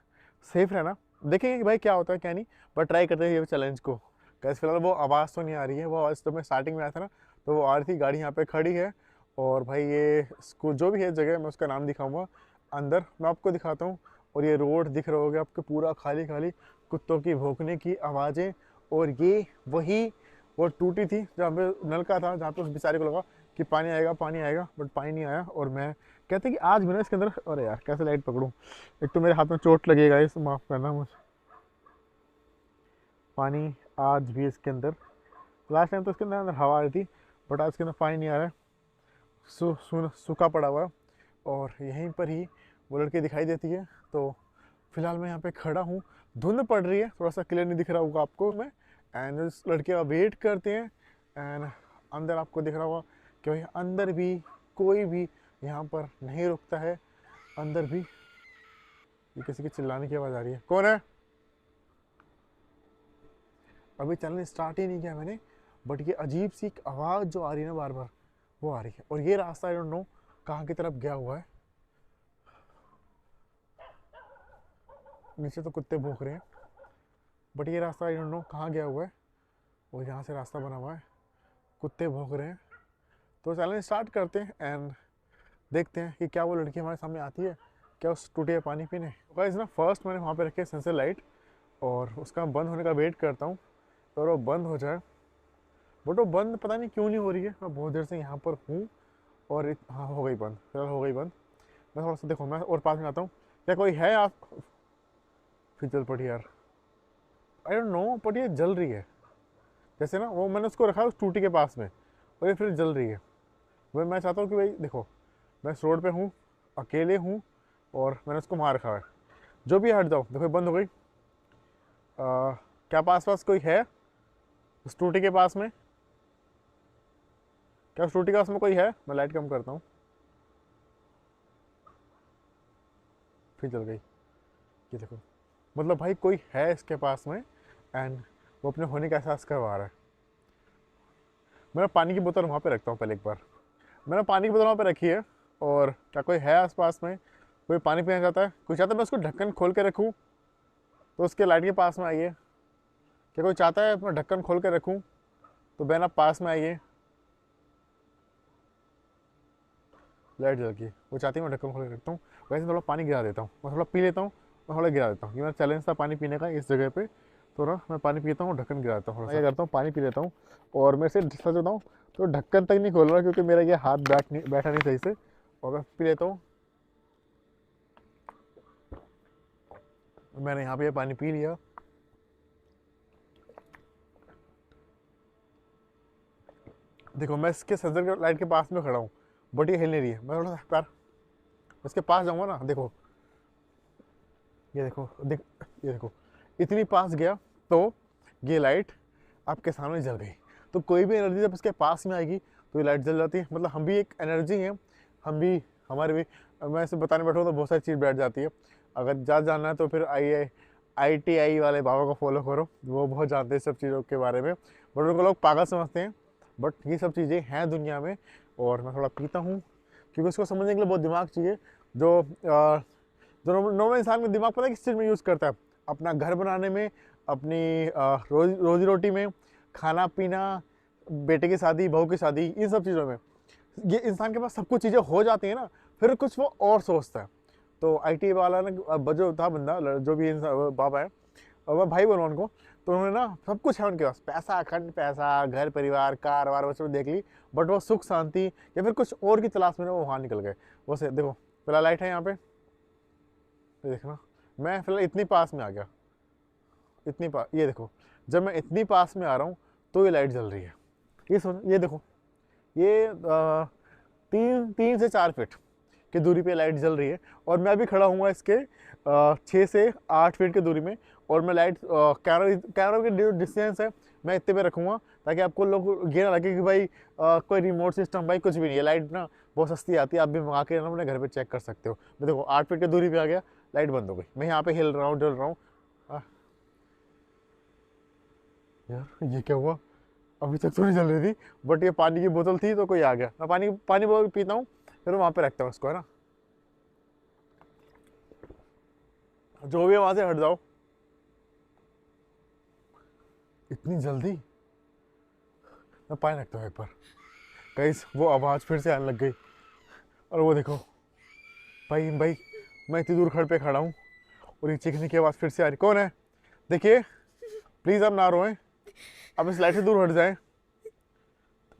सेफ रहना, देखेंगे कि भाई क्या होता है क्या नहीं, बट ट्राई करते हैं ये चैलेंज को। कैसे फिलहाल वो आवाज़ तो नहीं आ रही है, वो आवाज़ तो मैं स्टार्टिंग में आया था ना, तो वो आ रही थी, गाड़ी यहाँ पे खड़ी है। और भाई ये स्कूल जो भी है जगह, मैं उसका नाम दिखाऊंगा अंदर, मैं आपको दिखाता हूँ। और ये रोड दिख रहा होगा आपको पूरा खाली खाली, कुत्तों की भौंकने की आवाज़ें। और ये वही वो टूटी थी जहाँ पे नलका था, जहाँ पे उस बेचारे को लगा कि पानी आएगा, बट पानी नहीं आया। और मैं कहते कि आज भी ना इसके अंदर, अरे यार कैसे लाइट पकड़ूं, एक तो मेरे हाथ में चोट लगेगा, इस माफ़ करना मुझे। पानी आज भी इसके अंदर, लास्ट टाइम तो इसके अंदर हवा आ रही थी, बट आज इसके अंदर पानी नहीं आ रहा है, सूखा पड़ा हुआ है। और यहीं पर ही वो लड़की दिखाई देती है। तो फिलहाल मैं यहाँ पे खड़ा हूँ, धुंध पड़ रही है, थोड़ा सा क्लियर नहीं दिख रहा होगा आपको मैं, एंड उस लड़के का वेट करते हैं। एंड अंदर आपको दिख रहा होगा कि भाई अंदर भी कोई भी यहाँ पर नहीं रुकता है, अंदर भी। ये किसी की चिल्लाने की आवाज़ आ रही है, कौन है? अभी चैनल स्टार्ट ही नहीं किया मैंने, बट ये अजीब सी आवाज़ जो आ रही है ना बार बार, वो आ रही है। और ये रास्ता आई डोंट नो कहाँ की तरफ गया हुआ है, नीचे तो कुत्ते भौंक रहे हैं, बट ये रास्ता आई डोंट नो कहाँ गया हुआ है। और यहाँ से रास्ता बना हुआ है, कुत्ते भौंक रहे हैं। तो चैनल स्टार्ट करते हैं एंड देखते हैं कि क्या वो लड़की हमारे सामने आती है, क्या उस टूटे पानी पीने। गाइस ना फर्स्ट मैंने वहाँ पे रखे सेंसर लाइट, और उसका बंद होने का वेट करता हूँ, और वो बंद हो जाए, बट वो बंद पता नहीं क्यों नहीं हो रही है। मैं बहुत देर से यहाँ पर हूँ, और हाँ हो गई बंद, फिलहाल हो गई बंद। मैं थोड़ा सा देखो, मैं और पास में आता हूँ, क्या कोई है? आप फिर जल पड़ी यार, आई डोंट नो, बट ये जल रही है जैसे ना, वो मैंने उसको रखा है उस टूटी के पास में, और ये फिर जल रही है। भाई मैं चाहता हूँ कि भाई देखो, मैं इस रोड पे हूँ, अकेले हूँ, और मैंने उसको वहाँ रखा है, जो भी हट जाओ। देखो बंद हो गई। क्या पास कोई है उस टूटी के पास में? क्या उस टूटी के पास में कोई है? मैं लाइट कम करता हूँ, फिर जल गई। ये देखो, मतलब भाई कोई है इसके पास में, एंड वो अपने होने का एहसास करवा रहा है। मैं पानी की बोतल वहाँ पे रखता हूँ, पहले एक बार मैंने पानी की बोतल वहाँ पे रखी है। और क्या कोई है आसपास में? कोई पानी पीना चाहता है? कोई चाहता है मैं उसको ढक्कन खोल के रखूँ, तो उसके लाइट के पास में आइए। क्या कोई चाहता है मैं ढक्कन खोल के रखूँ, तो बहन आप पास में आइए। लाइट जल गई, वो चाहती है मैं ढक्कन खोल के रखता हूँ। वैसे थोड़ा पानी गिरा देता हूँ, मैं थोड़ा पी लेता हूँ, मैं थोड़ा गिरा देता हूँ। ये मेरा चैलेंज था पानी पीने का इस जगह पे, तो ना मैं पानी पीता हूँ, ढक्कन गिरा देता हूँ। मैं क्या करता हूँ, पानी पी लेता हूँ, और मैं से सच बताऊँ तो ढक्कन तक नहीं खोल रहा, क्योंकि मेरा ये हाथ बैठा नहीं सही से। और मैं पी लेता हूँ। मैंने यहाँ पे पानी पी लिया। देखो मैं इसके सेंसर के लाइट के पास में खड़ा हूँ, बट ये हिल नहीं रही है। मैं थोड़ा सा पैर इसके पास जाऊँगा ना, देखो ये देखो, ये देखो, इतनी पास गया तो ये लाइट आपके सामने जल गई। तो कोई भी एनर्जी जब इसके पास में आएगी तो ये लाइट जल जाती है। मतलब हम भी एक एनर्जी हैं, हम भी, हमारे भी, मैं इसे बताने बैठूँ तो बहुत सारी चीज़ बैठ जाती है। अगर ज़्यादा जानना है तो फिर IIT वाले बाबा को फॉलो करो, वो बहुत जानते हैं सब चीज़ों के बारे में, बट उनको लोग पागल समझते हैं। बट ये सब चीज़ें हैं दुनिया में। और मैं थोड़ा पीता हूँ, क्योंकि उसको समझने के लिए बहुत दिमाग चाहिए। जो नॉर्मल इंसान में दिमाग पता है किस चीज़ में यूज़ करता है? अपना घर बनाने में, अपनी रोजी रोटी में, खाना पीना, बेटे की शादी, बहू की शादी, इन सब चीज़ों में। ये इंसान के पास सब कुछ चीज़ें हो जाती हैं ना, फिर कुछ वो और सोचता है। तो IT वाला ने जो था बंदा, जो भी बाबा है, और मैं भाई बोलूँ उनको, तो उन्होंने ना सब कुछ है उनके पास, पैसा, अखंड पैसा, घर परिवार, कार वार, वो सब देख ली, बट वो सुख शांति या फिर कुछ और की तलाश में वो वहाँ निकल गए। वो से देखो फिलहाल लाइट है यहाँ पे, देखना, मैं फिलहाल इतनी पास में आ गया, इतनी पास, ये देखो जब मैं इतनी पास में आ रहा हूँ तो ये लाइट जल रही है। ये देखो, ये 3 से 4 फीट की दूरी पे लाइट जल रही है और मैं भी खड़ा हूँ इसके 6 से 8 फीट की दूरी में। और मैं लाइट कैमरा की जो डिस्टेंस है मैं इतने पे रखूँगा ताकि आपको लोग ये ना लगे कि भाई कोई रिमोट सिस्टम, भाई कुछ भी नहीं है। लाइट ना बहुत सस्ती आती है, आप भी मंगा के ना अपने घर पे चेक कर सकते हो। मैं देखो 8 फीट की दूरी पे आ गया, लाइट बंद हो गई, मैं यहाँ पे हिल रहा हूँ, डल रहा हूँ। यार ये क्या हुआ, अभी तक तो नहीं जल रही थी, बट ये पानी की बोतल थी तो कोई आ गया। मैं पानी बोतल पीता हूँ, फिर वहाँ पे रखता हूँ इसको, है ना। जो भी है वहाँ से हट जाओ। इतनी जल्दी, मैं पानी रखता हूँ एक बार। गाइस वो आवाज़ फिर से आने लग गई और वो देखो भाई मैं इतनी दूर खड़ पे खड़ा हूँ और ये चीखने की आवाज़ फिर से आ रही। कौन है? देखिए प्लीज़ आप ना रोएं, आप इस लाइट से दूर हट जाएं।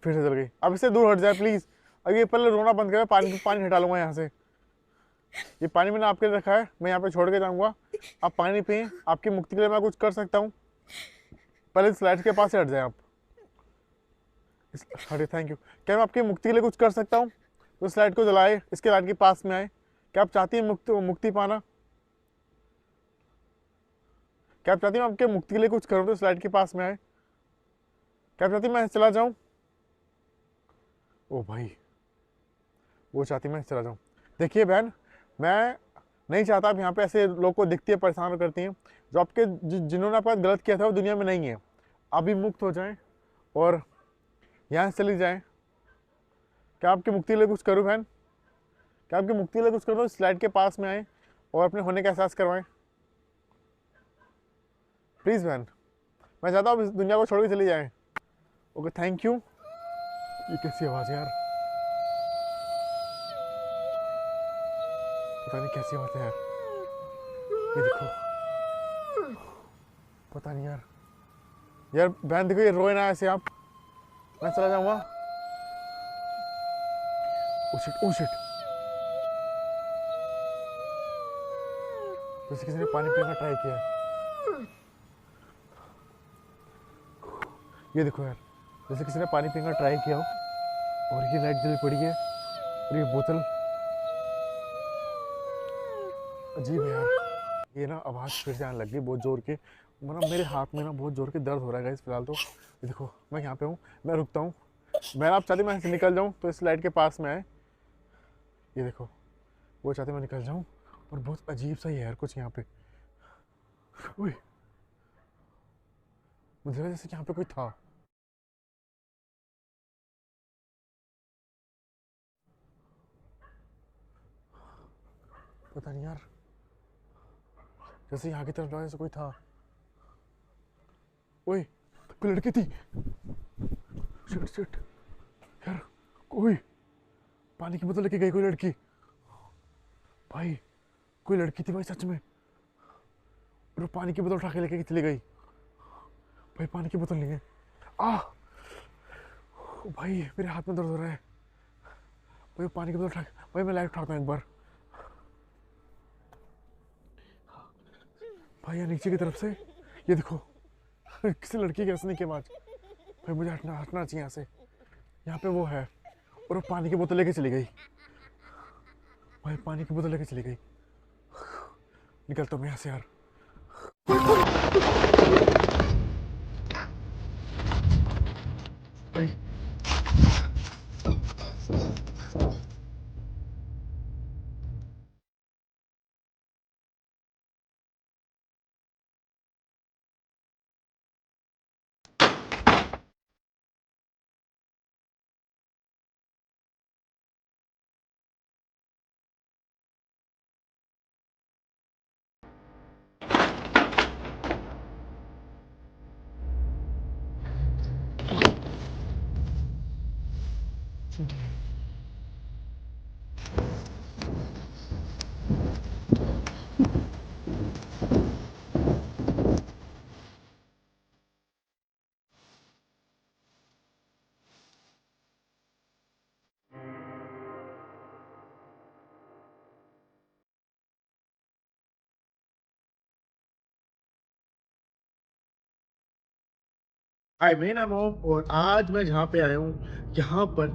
फिर से जल गई, अब इससे दूर हट जाए प्लीज़। अब ये पहले रोना बंद करें, पानी हटा लूँगा यहाँ से। ये पानी मैंने आपके लिए रखा है, मैं यहाँ पे छोड़ के जाऊँगा, आप पानी पिए। आपकी मुक्ति के लिए मैं कुछ कर सकता हूँ, पहले इस लाइट के पास से हट जाए आप। अरे थैंक यू। क्या मैं आपकी मुक्ति के लिए कुछ कर सकता हूँ? तो इस लाइट को जलाए, इसके लाइट के पास में आए। क्या आप चाहती हैं मुक्ति पाना? क्या आप चाहती हैं आपके मुक्ति के लिए कुछ करूँ तो इस लाइट के पास में आए? क्या आप चाहती मैं चला जाऊँ? ओ भाई, वो चाहती मैं चला जाऊँ। देखिए बहन, मैं नहीं चाहता आप यहाँ पे ऐसे लोग को दिखती है, परेशान करती हैं। जो आपके जिन्होंने आपका गलत किया था वो दुनिया में नहीं है। आप भी मुक्त हो जाएं और यहाँ से चली जाएं। क्या आपकी मुक्ति के लिए कुछ करूँ बहन? क्या आपकी मुक्ति के लिए कुछ करूँ? स्लाइड के पास में आए और अपने होने का एहसास करवाएं प्लीज़ बहन। मैं चाहता हूँ इस दुनिया को छोड़ के चली जाएं। Okay thank you. ये कैसी आवाज़ है यार, पता नहीं कैसी आवाज़ है यार। ये देखो, पता नहीं यार। यार बहन देखो, ये रोए ना ऐसे आप, मैं चला जाऊँगा। ओ शिट, ओ शिट, जैसे किसी ने पानी पीने का ट्राई किया है। ये देखो यार, जैसे किसी ने पानी पीने का ट्राई किया हो और ये लाइट जली पड़ी है और ये बोतल। अजीब है यार। ये ना आवाज़ फिर से आने लग गई बहुत ज़ोर के, मतलब मेरे हाथ में ना बहुत ज़ोर के दर्द हो रहा है गाइस फिलहाल तो। ये देखो मैं यहाँ पे हूँ, मैं रुकता हूँ। मैं आप चाहती मैं निकल जाऊँ तो इस लाइट के पास में आए। ये देखो वो चाहते मैं निकल जाऊँ और बहुत अजीब सा ही है यार कुछ यहाँ पे। उई, मुझे लगा जैसे यहाँ पे कोई था। पता नहीं यार, जैसे यहाँ की तरफ लगा जैसे कोई था। ओए कोई लड़की थी। शिट शिट यार, कोई पानी की बोतल लेके गई कोई लड़की। भाई कोई लड़की थी भाई सच में, और वो पानी की बोतल उठा के लेके चली गई। भाई पानी की बोतल नहीं है। आ भाई मेरे हाथ में दर्द हो रहा है। भाई पानी की बोतल उठा, भाई मैं लाइट उठाता हूँ एक बार। भाई यहाँ नीचे की तरफ से ये देखो किसी लड़की की हंसने की आवाज़। भाई मुझे हटना चाहिए यहाँ से। यहाँ पे वो है और वो पानी की बोतल लेके चली गई। भाई पानी की बोतल लेके चली गई। निकलता हूँ मैं यहाँ से यार। भाई हाय मेरा नाम ओम और आज मैं जहाँ पे आया हूँ यहाँ पर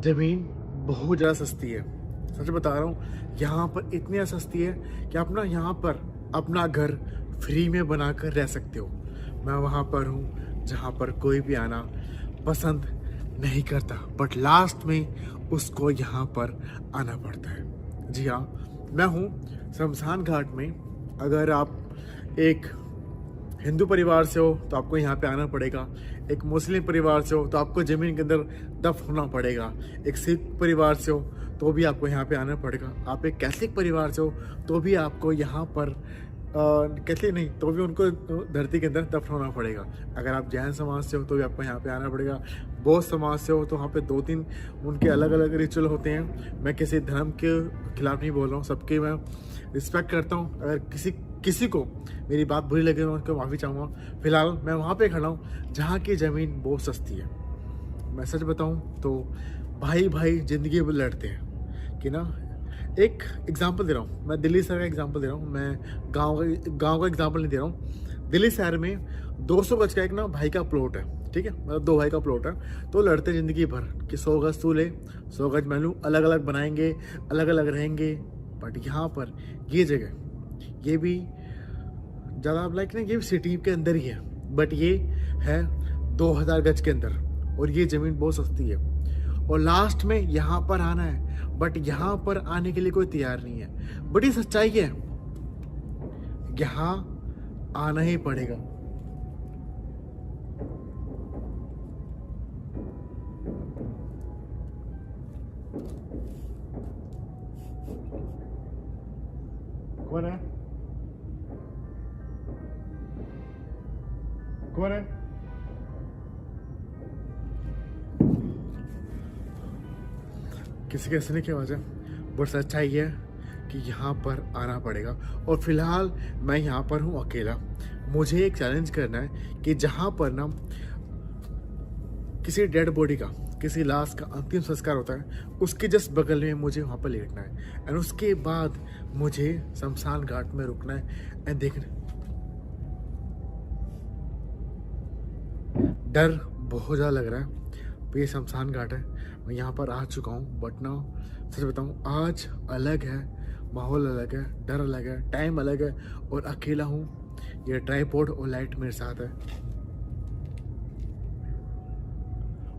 ज़मीन बहुत ज़्यादा सस्ती है। सच बता रहा हूँ, यहाँ पर इतनी ज़्यादा सस्ती है कि आप ना यहाँ पर अपना घर फ्री में बनाकर रह सकते हो। मैं वहाँ पर हूँ जहाँ पर कोई भी आना पसंद नहीं करता, बट लास्ट में उसको यहाँ पर आना पड़ता है। जी हाँ, मैं हूँ शमशान घाट में। अगर आप एक हिंदू परिवार से हो तो आपको यहाँ पे आना पड़ेगा, एक मुस्लिम परिवार से हो तो आपको ज़मीन के अंदर दफन होना पड़ेगा, एक सिख परिवार से हो तो भी आपको यहाँ पे आना पड़ेगा, आप एक कैथलिक परिवार से हो तो भी आपको यहाँ पर कैथलिक नहीं तो भी उनको धरती के अंदर दफन होना पड़ेगा। अगर आप जैन समाज से हो तो भी आपको यहाँ पे आना पड़ेगा, बौद्ध समाज से हो तो वहाँ पे 2-3 उनके अलग अलग रिचुअल होते हैं। मैं किसी धर्म के खिलाफ नहीं बोल रहा हूँ, सबके मैं रिस्पेक्ट करता हूँ। अगर किसी को मेरी बात बुरी लगे मैं उनको माफ़ी चाहूँगा। फिलहाल मैं वहाँ पे खड़ा हूँ जहाँ की ज़मीन बहुत सस्ती है। मैं सच बताऊँ तो भाई भाई ज़िंदगी में लड़ते हैं कि ना। एक एग्जांपल दे रहा हूँ, मैं दिल्ली शहर का एग्जांपल दे रहा हूँ, मैं गांव का एग्जांपल नहीं दे रहा हूँ। दिल्ली शहर में 200 गज का एक ना भाई का प्लॉट है, ठीक है, मतलब 2 भाई का प्लॉट है। तो लड़ते ज़िंदगी भर कि 100 गज तू ले, 100 गज मैं लूँ, अलग अलग बनाएंगे, अलग अलग रहेंगे। बट यहाँ पर ये जगह ये भी ज़्यादा लाइक ना ये सिटी के अंदर ही है, बट ये है 2000 गज के अंदर और ये ज़मीन बहुत सस्ती है। और लास्ट में यहाँ पर आना है, बट यहाँ पर आने के लिए कोई तैयार नहीं है। बड़ी सच्चाई है, यहाँ आना ही पड़ेगा। कौन है? कौन है? किसी के हंसने की आवाज़ है, बट सच्चाई है कि यहाँ पर आना पड़ेगा। और फिलहाल मैं यहाँ पर हूँ अकेला। मुझे एक चैलेंज करना है कि जहाँ पर ना किसी डेड बॉडी का, किसी लाश का अंतिम संस्कार होता है, उसके जस्ट बगल में मुझे वहाँ पर लेटना है एंड उसके बाद मुझे शमशान घाट में रुकना है एंड देखना। डर बहुत ज़्यादा लग रहा है। ये शमशान घाट है, मैं यहाँ पर आ चुका हूँ, बट ना सच बताऊँ आज अलग है, माहौल अलग है, डर अलग है, टाइम अलग है और अकेला हूँ। ये ट्राइपॉड और लाइट मेरे साथ है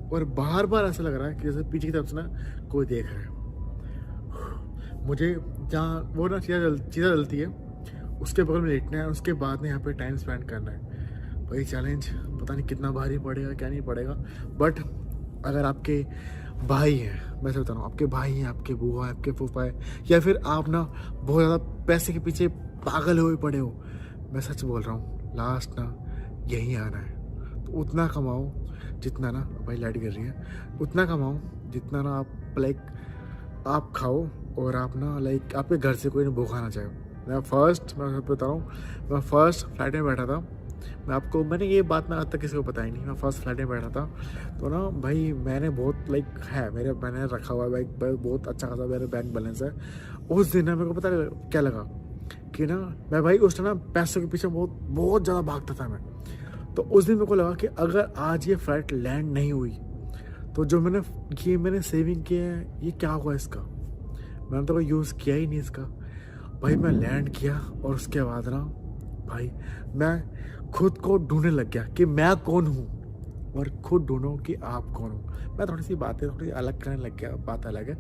और बार बार ऐसा लग रहा है कि जैसे पीछे की तरफ से ना कोई देख रहा है। मुझे जहाँ वो ना चीज़ा जलती है उसके बगल में लेटना है, उसके बाद में यहाँ पे टाइम स्पेंड करना है। वही चैलेंज पता नहीं कितना भारी पड़ेगा क्या नहीं पड़ेगा, बट अगर आपके भाई हैं, मैं बता रहा हूँ, आपके भाई हैं, आपके बुआ, आपके फूफा है, या फिर आप ना बहुत ज़्यादा पैसे के पीछे पागल हुए पड़े हो, मैं सच बोल रहा हूँ, लास्ट ना यहीं आना है। तो उतना कमाओ जितना ना, भाई लाइट गिर रही है, उतना कमाओ जितना ना आप लाइक आप खाओ और आप ना लाइक आपके घर से कोई ना भूखा ना चाहे। मैं बता रहा हूँ, मैं फर्स्ट फ्लाइट में बैठा था। मैंने ये बात ना आज तक किसी को बताई नहीं। मैं फर्स्ट फ्लाइट में बैठा था तो ना भाई मैंने बहुत लाइक है मैंने रखा हुआ है बहुत अच्छा खासा मेरा बैंक बैलेंस है। उस दिन ना मेरे को पता क्या लगा कि ना मैं भाई उस टाइम ना पैसों के पीछे बहुत ज़्यादा भागता था मैं। तो उस दिन मेरे को लगा कि अगर आज ये फ्लाइट लैंड नहीं हुई तो जो मैंने सेविंग किया है ये क्या हुआ इसका, मैंने तो कोई यूज़ किया ही नहीं इसका। भाई मैं लैंड किया और उसके बाद ना भाई मैं खुद को ढूंढने लग गया कि मैं कौन हूँ और खुद ढूंढो कि आप कौन हो। मैं थोड़ी सी बातें थोड़ी अलग करने लग गया, बात अलग है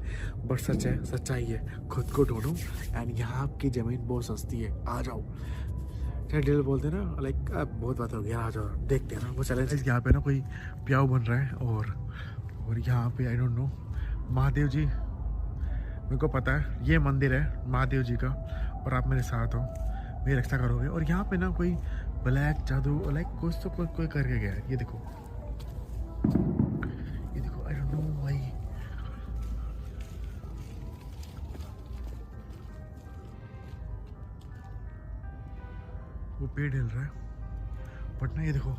बट सच्चाई है, खुद को ढूंढो। एंड यहाँ आपकी ज़मीन बहुत सस्ती है, आ जाओ। क्या डील बोलते हैं ना लाइक बहुत बात हो गया, आ जाओ देखते हैं ना वो चैलेंज। यहाँ पे ना कोई प्याऊ बन रहा है और यहाँ पे आई डोंट नो महादेव जी, मेरे को पता है ये मंदिर है महादेव जी का और आप मेरे साथ हो, मेरी रक्षा करोगे। और यहाँ पे ना कोई ब्लैक जादू लाइक कुछ तो कोई करके गया है। ये देखो आई डोंट नो भाई। वो पेड़ हिल रहा है बट ना ये देखो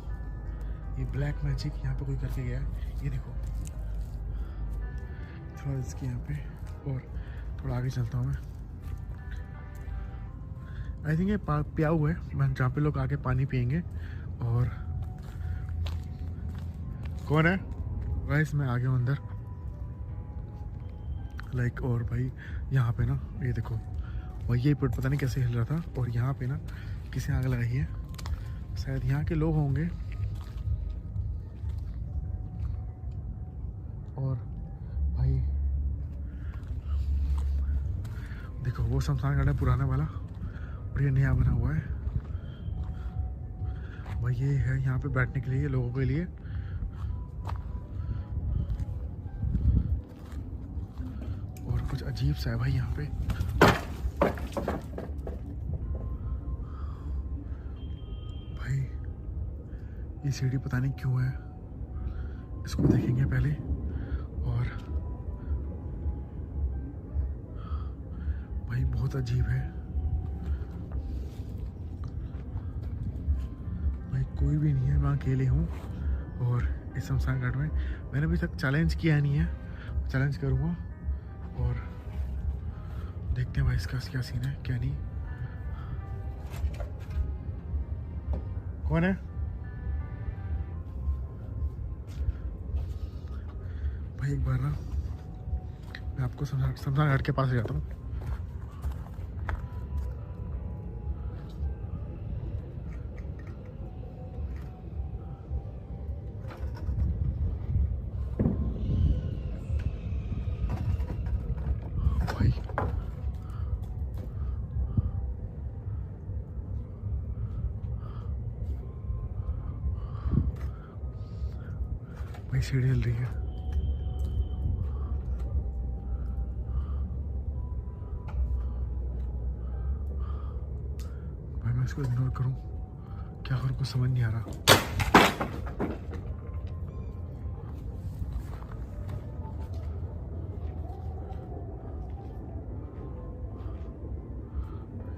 ये ब्लैक मैजिक यहाँ पे कोई करके गया है। ये देखो थोड़ा इसके यहाँ पे और थोड़ा आगे चलता हूँ मैं। आई थिंक ये प्याऊ है जहाँ पे लोग आके पानी पियेंगे और कौन है गाइस? मैं आ गया हूँ अंदर लाइक। और भाई यहाँ पे ना ये देखो भाई, ये पेड़ पता नहीं कैसे हिल रहा था, और यहाँ पे ना किसी आग लगाई है, शायद यहाँ के लोग होंगे। और भाई देखो वो शमशान घाट है पुराना वाला, और ये नया बना हुआ है भाई। ये है यहाँ पे बैठने के लिए लोगों के लिए। और कुछ अजीब सा है भाई यहाँ पे। भाई ये सीढ़ी पता नहीं क्यों है, इसको देखेंगे पहले। और भाई बहुत अजीब है भाई, कोई भी नहीं है, मैं अकेले हूँ। और इस शमशान घाट में मैंने अभी तक चैलेंज किया नहीं है, चैलेंज करूँगा और देखते हैं भाई इसका क्या सीन है क्या नहीं। कौन है भाई? एक बार ना मैं आपको शमशान घाट के पास ले जाता हूँ। भाई सीढ़ी हिल रही है। भाई मैं इसको इग्नोर करूं क्या करूं, कुछ समझ नहीं आ रहा।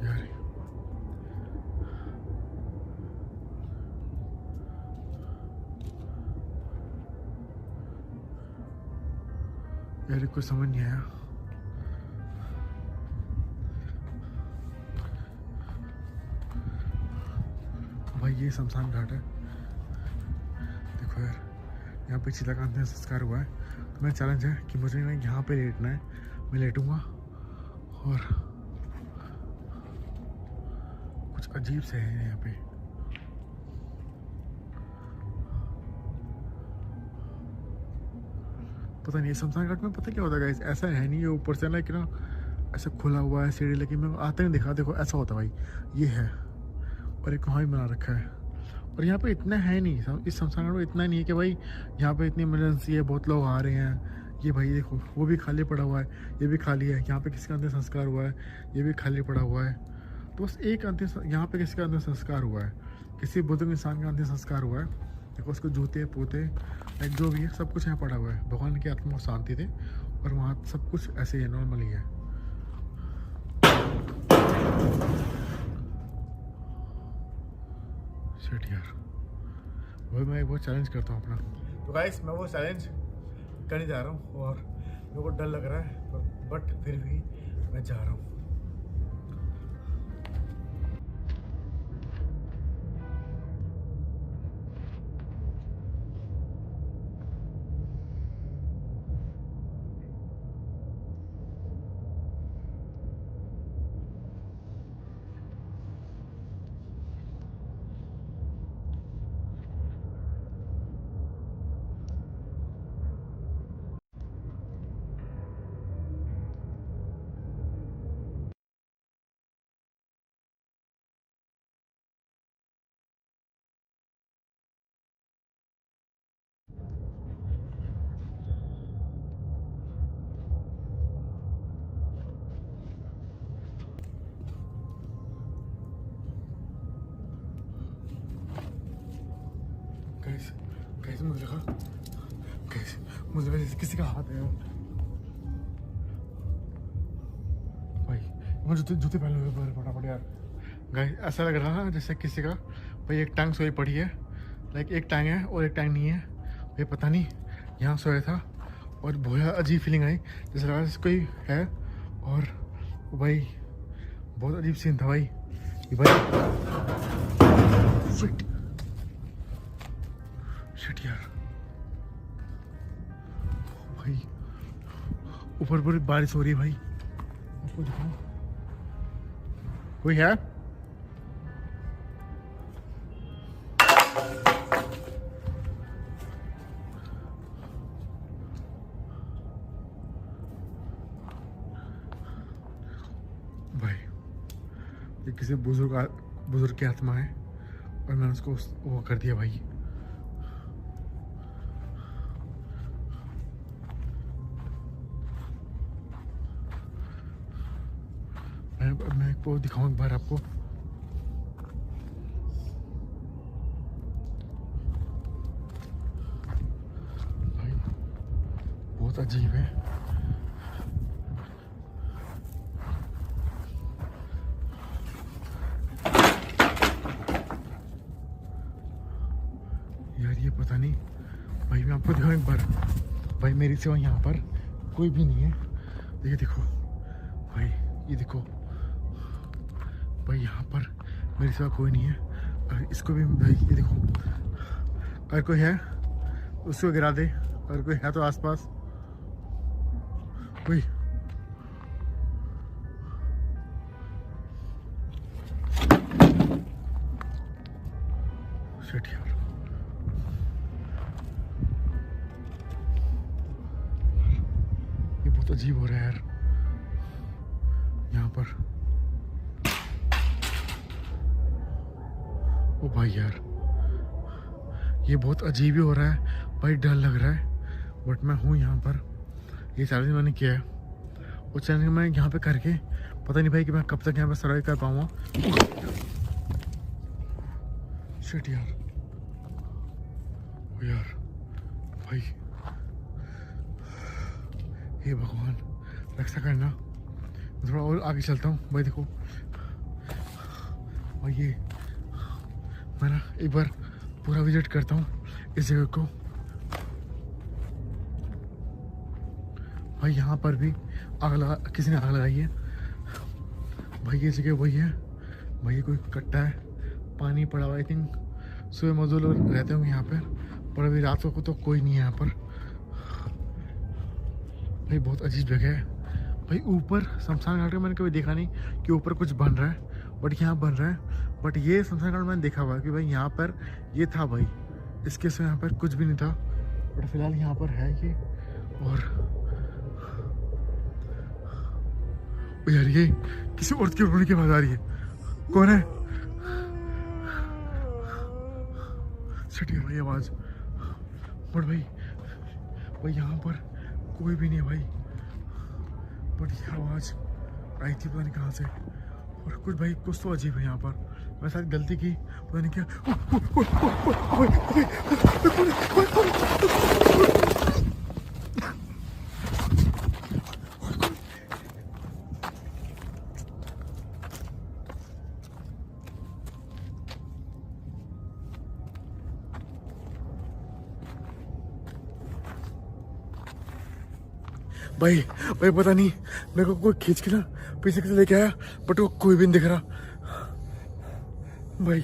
यार यार कुछ समझ नहीं आया। भाई ये शमशान घाट है, देखो यार यहाँ पे चिता का अंतिम संस्कार हुआ है। तो मेरा चैलेंज है कि मुझे ना यहाँ पे लेटना है, मैं लेटूंगा। और कुछ अजीब से है यहाँ पे। पता नहीं शमशान घाट में पता क्या होता है गाइस, ऐसा है नहीं ये ऊपर से ना कि ना ऐसा खुला हुआ है सीढ़ी, लेकिन मैं आता नहीं देखा। देखो ऐसा होता है भाई, ये है और एक वहाँ भी बना रखा है। और यहाँ पे इतना है नहीं, इस शमशान घाट में इतना नहीं है कि भाई यहाँ पे इतनी इमरजेंसी है, बहुत लोग आ रहे हैं। ये भाई देखो वो भी खाली पड़ा हुआ है, ये भी खाली है। यहाँ पे किसी का अंतिम संस्कार हुआ है, ये भी खाली पड़ा हुआ है। तो बस एक अंतिम, यहाँ पे किसी का अंतिम संस्कार हुआ है, किसी बुजुर्ग इंसान का अंतिम संस्कार हुआ है। देखो उसको जूते पोते लाइक जो भी है सब कुछ यहाँ पड़ा हुआ है। भगवान की आत्मा को शांति दे। और वहाँ सब कुछ ऐसे ही है, नॉर्मल ही है। शिट यार, वही मैं एक बार चैलेंज करता हूँ अपना। तो गाइस मैं वो चैलेंज करने जा रहा हूँ और मेरे को डर लग रहा है, बट फिर भी मैं जा रहा हूँ। कैसे मुझे लगा, कैसे मुझे लगा किसी का हाथ है भाई। मुझे जूते पहने हुए फटाफट यार। गाइस ऐसा लग रहा है जैसे किसी का भाई एक टांग सोई पड़ी है, लाइक एक टांग है और एक टांग नहीं है भाई, पता नहीं यहाँ सोया था। और बहुत अजीब फीलिंग आई, जैसे लगा जैसे कोई है। और भाई बहुत अजीब सीन था भाई। ये भाई शिट यार, भाई ऊपर पूरी बारिश हो रही है भाई, आपको दिखाऊं। कोई है? भाई ये किसी बुजुर्ग की आत्मा है और मैंने उसको वो कर दिया भाई। मैं वो दिखाऊं एक बार आपको। भाई बहुत अजीब है। यार ये पता नहीं भाई, मैं आपको दिखाऊं एक बार। भाई मेरी सिवा यहाँ पर कोई भी नहीं है। देखिए देखो भाई, ये देखो भाई, यहाँ पर मेरे सिवा कोई नहीं है। और इसको भी भाई ये देखो, अगर कोई है उसको गिरा दे, अगर कोई है तो आसपास कोई। शिट यार, ये बहुत अजीब हो रहा है यार यहाँ पर। ओ भाई यार ये बहुत अजीब ही हो रहा है भाई, डर लग रहा है। बट मैं हूँ यहाँ पर, ये चैलेंज मैंने किया है। वो चैलेंज मैं यहाँ पे करके पता नहीं भाई कि मैं कब तक यहाँ पे सर्वाइव कर पाऊँगा। शिट यार, ओ यार भाई, हे भगवान रक्षा करना। मैं थोड़ा और आगे चलता हूँ भाई। देखो भाई, ये मैं ना एक बार पूरा विजिट करता हूँ इस जगह को। भाई यहाँ पर भी आग लगा, किसी ने आग लगाई है भाई। ये जगह वही है भाई, ये कोई कट्टा है, पानी पड़ा हुआ। आई थिंक सुबह मजदूर लोग रहते होंगे यहाँ पर, पर अभी रात को तो कोई नहीं है यहाँ पर भाई। बहुत अजीब जगह है भाई। ऊपर शमशान घाट का मैंने कभी देखा नहीं कि ऊपर कुछ बन रहा है, बट यहाँ बन रहा है। बट ये शमशान घाट मैंने देखा हुआ कि भाई यहाँ पर ये था भाई, इसके से यहाँ पर कुछ भी नहीं था। बट फिलहाल यहाँ पर है ये। और ओ यार, ये किसी औरत की रोने की आवाज आ रही है। कौन है? सटी है भाई आवाज। बट भाई यहाँ पर कोई भी नहीं है भाई, बट ये आवाज आई थी पता नहीं कहाँ से। और कुछ भाई कुछ तो अजीब है यहाँ पर। मैं शायद गलती की, पता नहीं क्या। भाई पता नहीं मेरे को कोई खींच के ना पीछे से लेके आया, बट वो कोई भी नहीं दिख रहा भाई।